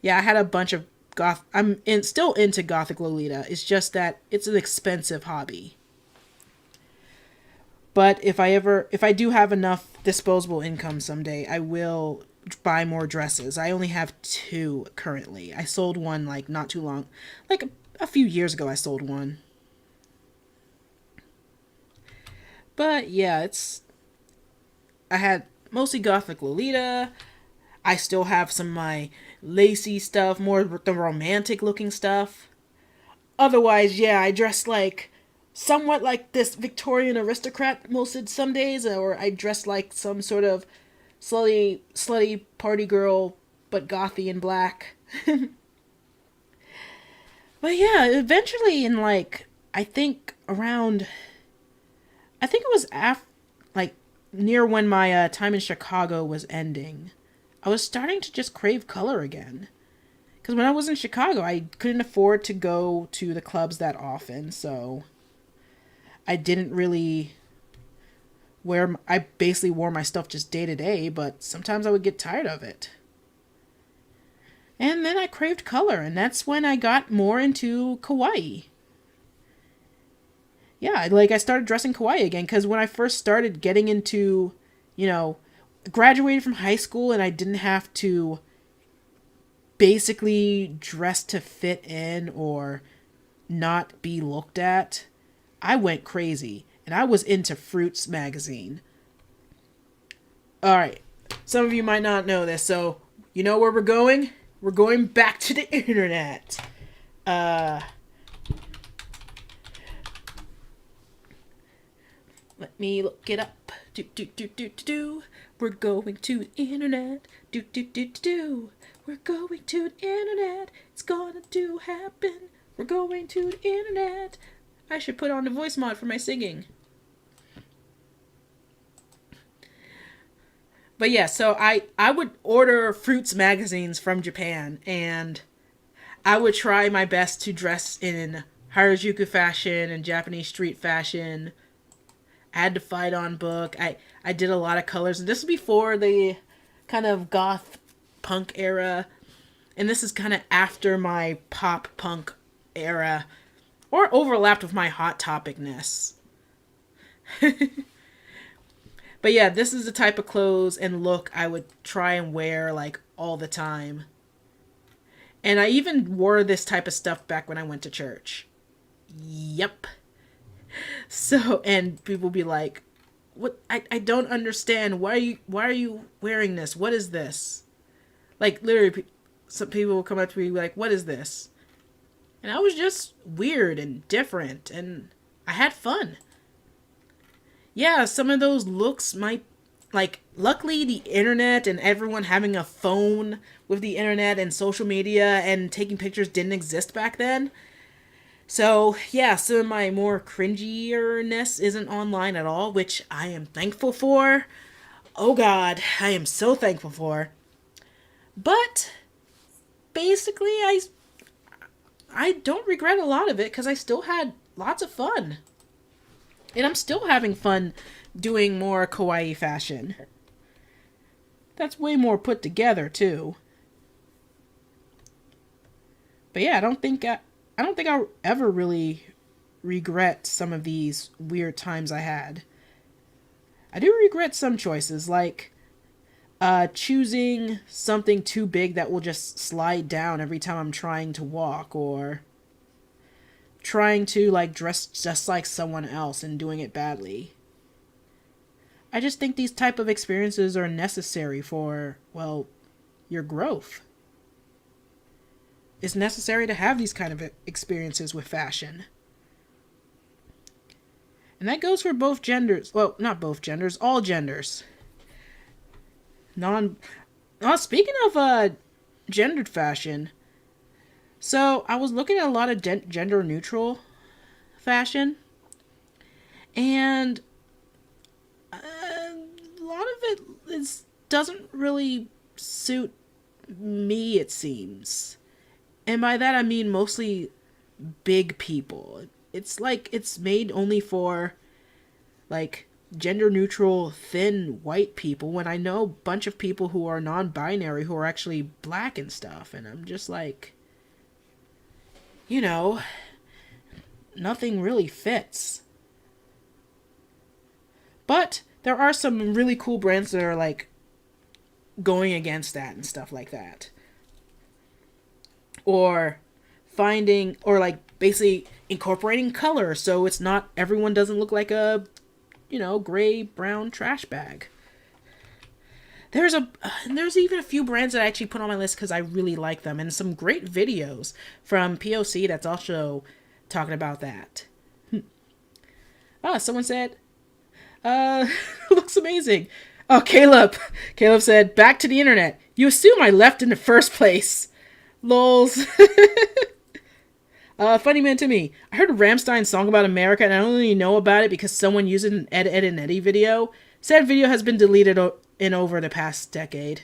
Yeah, I had a bunch of goth. Still into gothic Lolita. It's just that it's an expensive hobby. But if I do have enough disposable income someday, I will buy more dresses. I only have 2 currently. I sold one like not too long, like a few years ago I sold one. But yeah, I had mostly gothic Lolita. I still have some of my lacy stuff, more the romantic looking stuff. Otherwise, yeah, I dress like somewhat like this Victorian aristocrat some days, or I dress like some sort of slutty party girl, but gothy in black. But yeah, eventually in like, I think it was like near when my time in Chicago was ending, I was starting to just crave color again. Because when I was in Chicago, I couldn't afford to go to the clubs that often, so I didn't really I basically wore my stuff just day to day, but sometimes I would get tired of it. And then I craved color, and that's when I got more into kawaii. Yeah, like I started dressing kawaii again, because when I first started getting into, graduated from high school and I didn't have to basically dress to fit in or not be looked at, I went crazy, and I was into Fruits magazine. Alright, some of you might not know this, so you know where we're going? We're going back to the internet. Let me look it up. We're going to the internet. We're going to the internet. It's gonna do happen. We're going to the internet. I should put on the voice mod for my singing. But yeah, so I would order fruits magazines from Japan, and I would try my best to dress in Harajuku fashion and Japanese street fashion. I had the Fight On book. I did a lot of colors. And this was before the kind of goth punk era. And this is kind of after my pop punk era. Or overlapped with my Hot Topicness. But yeah, this is the type of clothes and look I would try and wear like all the time. And I even wore this type of stuff back when I went to church. Yep. So, and people be like, "What? I don't understand. Why are you wearing this? What is this?" Like literally, some people will come up to me like, "What is this?" And I was just weird and different, and I had fun. Yeah, some of those looks might, like, luckily the internet and everyone having a phone with the internet and social media and taking pictures didn't exist back then. So, yeah, some of my more cringierness isn't online at all, which I am thankful for. Oh God, I am so thankful for. But, basically, I don't regret a lot of it because I still had lots of fun. And I'm still having fun doing more kawaii fashion. That's way more put together, too. But yeah, I don't think I'll ever really regret some of these weird times I had. I do regret some choices, like choosing something too big that will just slide down every time I'm trying to walk, or trying to like dress just like someone else and doing it badly. I just think these type of experiences are necessary for, well, your growth. It's necessary to have these kind of experiences with fashion. And that goes for both genders. Well, not both genders, all genders. Speaking of gendered fashion, so I was looking at a lot of gender neutral fashion, and a lot of it doesn't really suit me, it seems. And by that I mean mostly big people. It's like it's made only for like gender neutral thin white people, when I know a bunch of people who are non-binary who are actually black and stuff, and I'm just like, you know, nothing really fits. But there are some really cool brands that are like going against that and stuff like that. Or finding, or like basically incorporating color so it's not, everyone doesn't look like a, gray, brown trash bag. There's even a few brands that I actually put on my list because I really like them, and some great videos from POC that's also talking about that. Someone said, looks amazing. Oh, Caleb said, back to the internet. You assume I left in the first place. Lols. Funny man to me. I heard a Rammstein song about America, and I only know about it because someone used it in an Ed, and Eddie video. Said video has been deleted in over the past decade.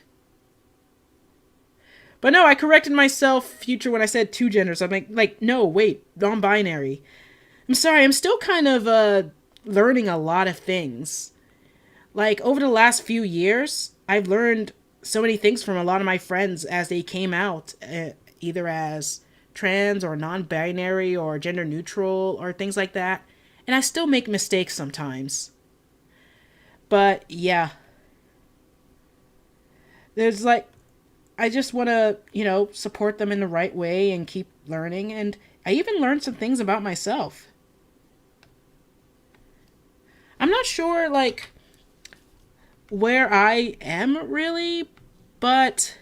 But no, I corrected myself future when I said two genders. I'm like, no, wait, non-binary. I'm sorry, I'm still kind of learning a lot of things. Like, over the last few years, I've learned so many things from a lot of my friends as they came out, either as trans or non-binary or gender neutral or things like that. And I still make mistakes sometimes. But yeah. There's like, I just want to, support them in the right way and keep learning. And I even learned some things about myself. I'm not sure, like, where I am really, but,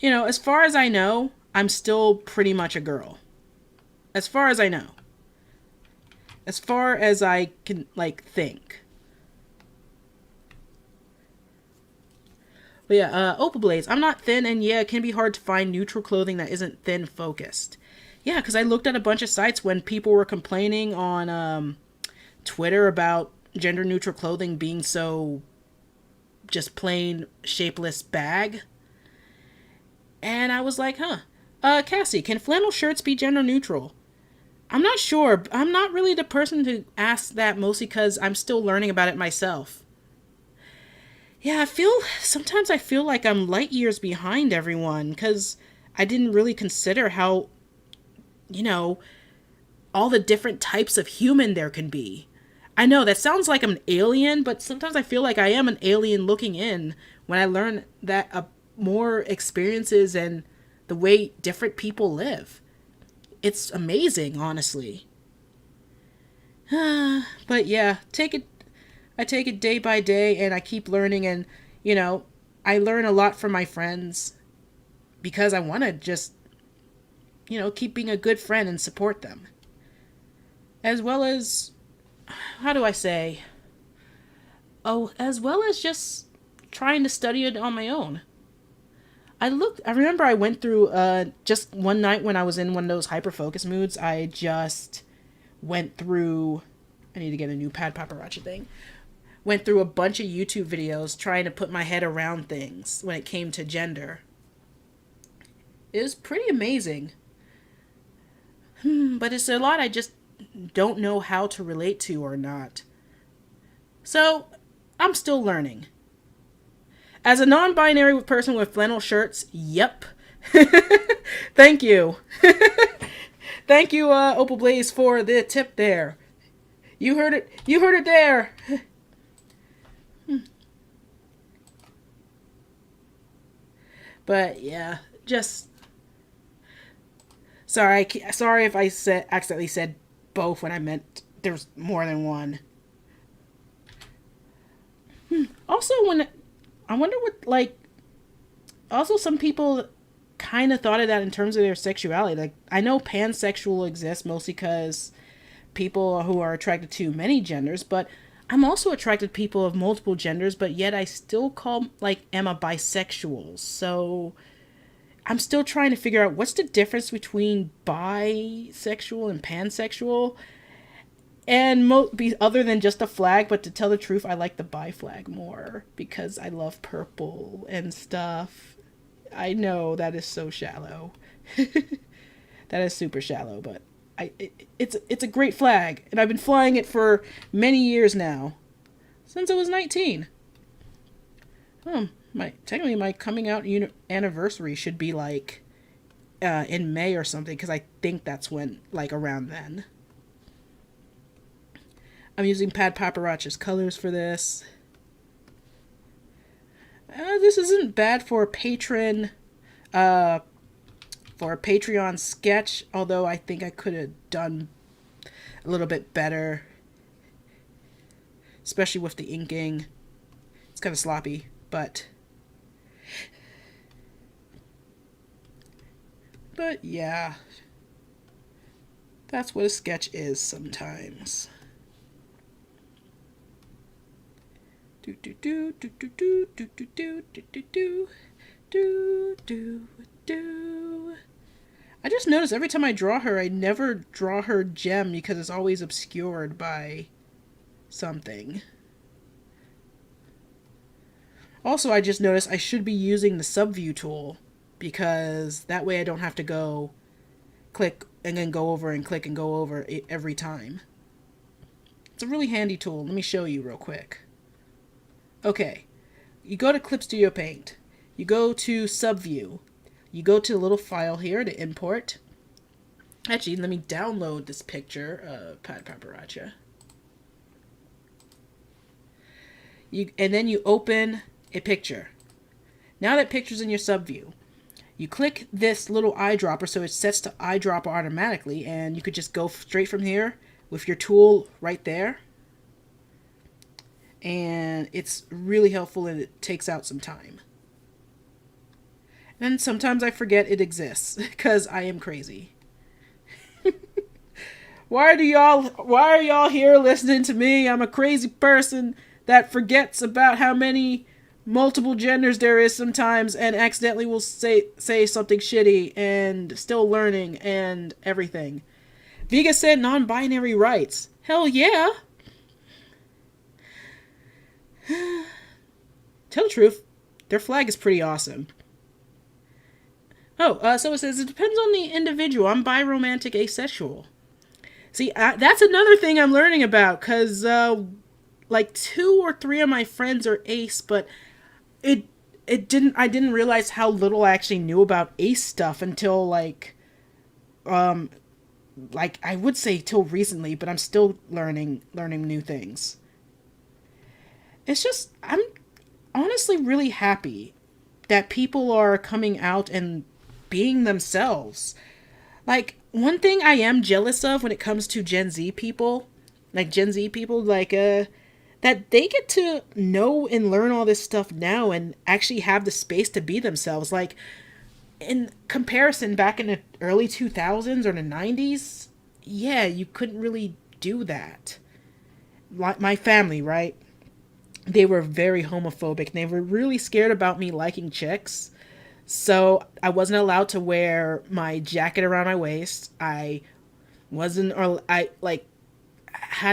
as far as I know, I'm still pretty much a girl. As far as I know. As far as I can, think. But yeah, Opal Blaze. I'm not thin, and yeah, it can be hard to find neutral clothing that isn't thin focused. Yeah, because I looked at a bunch of sites when people were complaining on Twitter about gender neutral clothing being so just plain shapeless bag. And I was like, Cassie, can flannel shirts be gender neutral? I'm not sure. I'm not really the person to ask that, mostly because I'm still learning about it myself. Yeah, sometimes I feel like I'm light years behind everyone, because I didn't really consider how, all the different types of human there can be. I know that sounds like I'm an alien, but sometimes I feel like I am an alien looking in when I learn that more experiences and the way different people live. It's amazing, honestly. But yeah, I take it day by day, and I keep learning, and, I learn a lot from my friends because I want to just, keep being a good friend and support them. As well as, how do I say? Oh, as well as just trying to study it on my own. I remember I went through, just one night when I was in one of those hyper-focus moods, I just went through, I need to get a new pad paparazzi thing, went through a bunch of YouTube videos trying to put my head around things when it came to gender. It was pretty amazing. But it's a lot I just don't know how to relate to or not. So, I'm still learning. As a non-binary person with flannel shirts, yep. Thank you. Thank you, Opal Blaze, for the tip there. You heard it. You heard it there. But yeah, just sorry if I accidentally said both when I meant there's more than one. Also, I wonder what, also some people kind of thought of that in terms of their sexuality. Like, I know pansexual exists mostly because people who are attracted to many genders, but I'm also attracted to people of multiple genders, but yet I still call, Emma bisexual. So I'm still trying to figure out what's the difference between bisexual and pansexual. And other than just a flag, but to tell the truth, I like the bi flag more because I love purple and stuff. I know that is so shallow. That is super shallow, but it's a great flag, and I've been flying it for many years now, since I was 19. Technically my coming out anniversary should be in May or something, because I think that's when, around then. I'm using Pad Paparazzi's colors for this. This isn't bad for a Patron, for a Patreon sketch, although I think I could have done a little bit better, especially with the inking. It's kind of sloppy, but yeah, that's what a sketch is sometimes. I just noticed every time I draw her, I never draw her gem because it's always obscured by something. Also, I just noticed I should be using the subview tool, because that way I don't have to go click and then go over and click and go over it every time. It's a really handy tool. Let me show you real quick. Okay, you go to Clip Studio Paint, you go to Subview, you go to the little file here to import. Actually, let me download this picture of Pad Paparazzi. And then you open a picture. Now that picture's in your Subview, you click this little eyedropper so it sets to eyedropper automatically, and you could just go straight from here with your tool right there. And it's really helpful, and it takes out some time. And sometimes I forget it exists because I am crazy. Why are y'all here listening to me? I'm a crazy person that forgets about how many multiple genders there is sometimes, and accidentally will say something shitty and still learning and everything. Viga said non-binary rights. Hell yeah. Tell the truth, their flag is pretty awesome. Oh, so it says it depends on the individual. I'm biromantic asexual. See, that's another thing I'm learning about, because like 2 or 3 of my friends are ace, but I didn't realize how little I actually knew about ace stuff until like I would say till recently, but I'm still learning new things. It's just, I'm honestly really happy that people are coming out and being themselves. Like, one thing I am jealous of when it comes to Gen Z people, that they get to know and learn all this stuff now and actually have the space to be themselves. Like, in comparison, back in the early 2000s or the 90s, yeah, you couldn't really do that. Like, my family, right? They were very homophobic, and they were really scared about me liking chicks. So I wasn't allowed to wear my jacket around my waist. I had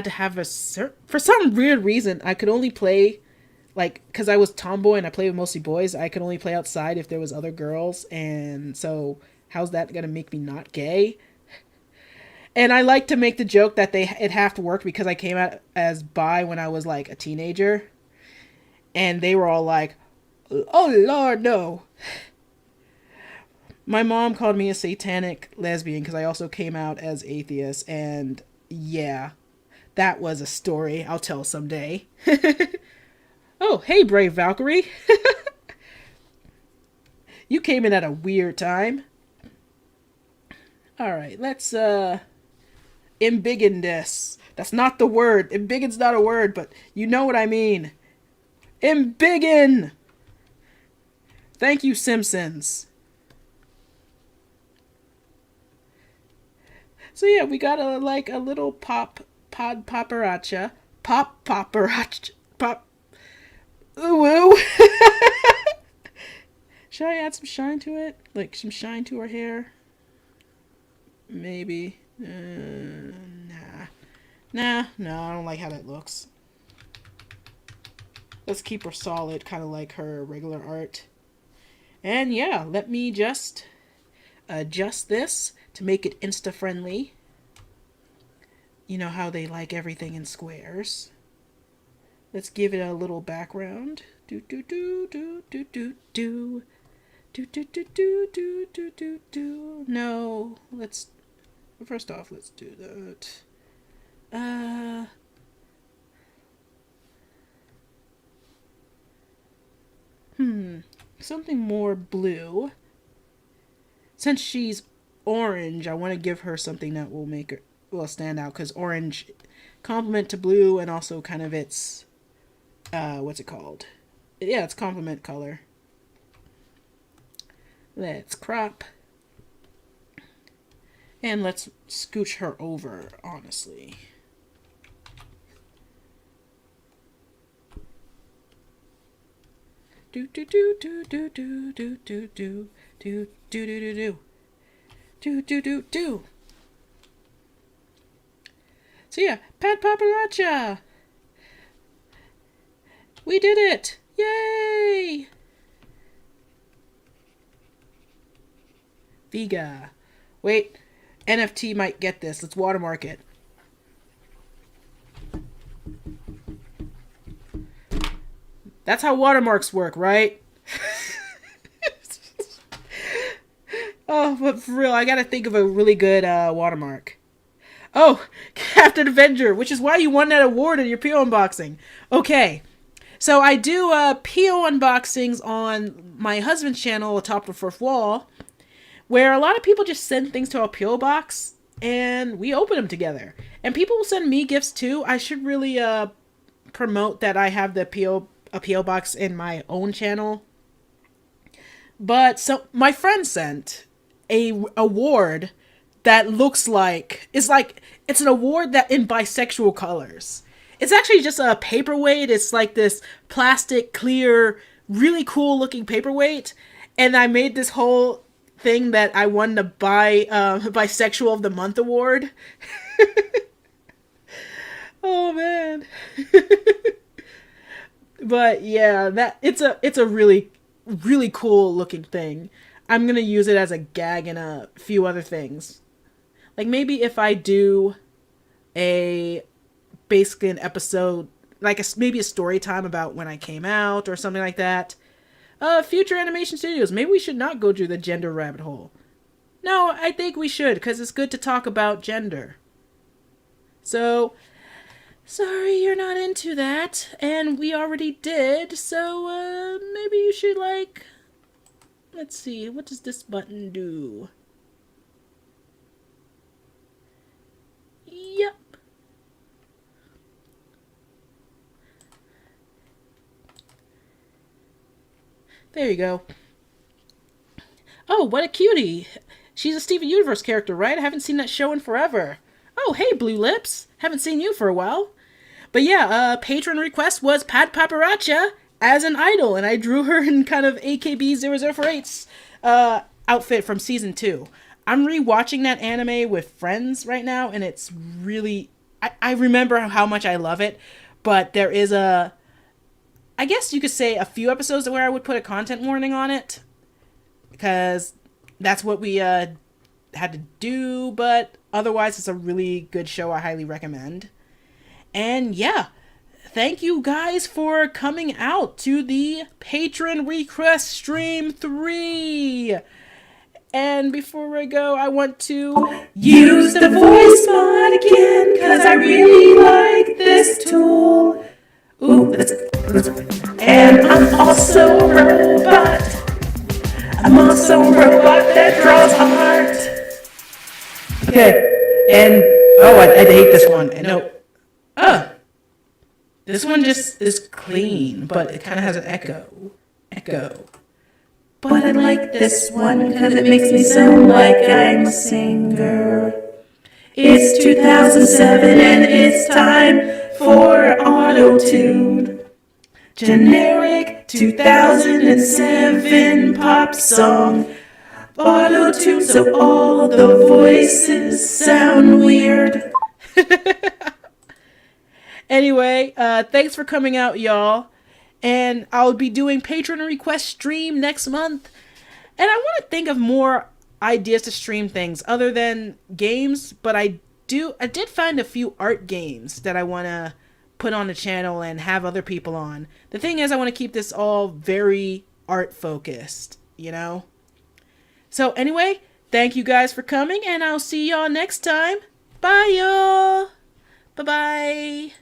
to have for some weird reason, I could only play, like, because I was tomboy and I played with mostly boys, I could only play outside if there was other girls, and so how's that gonna make me not gay? And I like to make the joke that it have to work because I came out as bi when I was like a teenager, and they were all like, oh Lord, no. My mom called me a satanic lesbian because I also came out as atheist, and yeah, that was a story I'll tell someday. Oh, hey, Brave Valkyrie. You came in at a weird time. Alright, let's embiggen this. That's not the word. Embiggen's not a word, but you know what I mean. Embiggen! Thank you, Simpsons. So yeah, we got a little paparazzi. Ooh. Should I add some shine to it? Like some shine to her hair? Maybe. Nah, I don't like how that looks. Let's keep her solid, kind of like her regular art. And yeah, let me just adjust this to make it Insta-friendly. You know how they like everything in squares. Let's give it a little background. Do do do do do do do. Do do do do do do do do. No, first off, let's do that. Something more blue. Since she's orange, I want to give her something that will make her stand out, because orange complement to blue, and also kind of its what's it called? Yeah, it's complement color. Let's crop. And let's scooch her over, honestly. Do do do do do do do do do do do do do do do do do do. So yeah, Pat Paparazza! We did it! Yay! Viga. Wait, NFT might get this. Let's watermark it. That's how watermarks work, right? Oh, but for real, I gotta think of a really good watermark. Oh, Captain Avenger, which is why you won that award in your PO unboxing. Okay, so I do PO unboxings on my husband's channel, Atop the Fourth Wall, where a lot of people just send things to our PO box, and we open them together. And people will send me gifts too. I should really promote that I have a PO box in my own channel. But so my friend sent a award that looks like it's an award that in bisexual colors. It's actually just a paperweight. It's like this plastic clear really cool looking paperweight, and I made this whole thing that I won the bisexual of the month award. Oh man. But yeah, that it's a really cool looking thing. I'm gonna use it as a gag in a few other things. Like maybe if I do basically an episode, like maybe a story time about when I came out or something like that. Future animation studios, maybe we should not go through the gender rabbit hole. No, I think we should, because it's good to talk about gender. So, sorry you're not into that, and we already did, so maybe you should let's see, what does this button do? Yep. There you go. Oh, what a cutie. She's a Steven Universe character, right? I haven't seen that show in forever. Oh, hey, Blue Lips. Haven't seen you for a while. But yeah, patron request was Pat Paparacha as an idol, and I drew her in kind of AKB0048's outfit from season 2. I'm rewatching that anime with friends right now, and it's really... I remember how much I love it, but there is I guess you could say a few episodes where I would put a content warning on it, because that's what we had to do, but otherwise it's a really good show. I highly recommend. And yeah, thank you guys for coming out to the Patron Request Stream 3. And before I go, I want to use the voice mod again, because I really like this tool. Ooh, and I'm also a robot. I'm also a robot that draws art. Okay, and I hate this one. No, this one just is clean, but it kind of has an echo. But I like this one because it makes me sound like I'm a singer. It's 2007 and it's time for auto-tune. Generic 2007 pop song. Auto-tune so all the voices sound weird. Anyway, thanks for coming out, y'all. And I'll be doing Patron Request Stream next month. And I want to think of more ideas to stream things other than games, but I did find a few art games that I want to put on the channel and have other people on. The thing is, I want to keep this all very art focused, you know? So anyway, thank you guys for coming, and I'll see y'all next time. Bye, y'all. Bye-bye.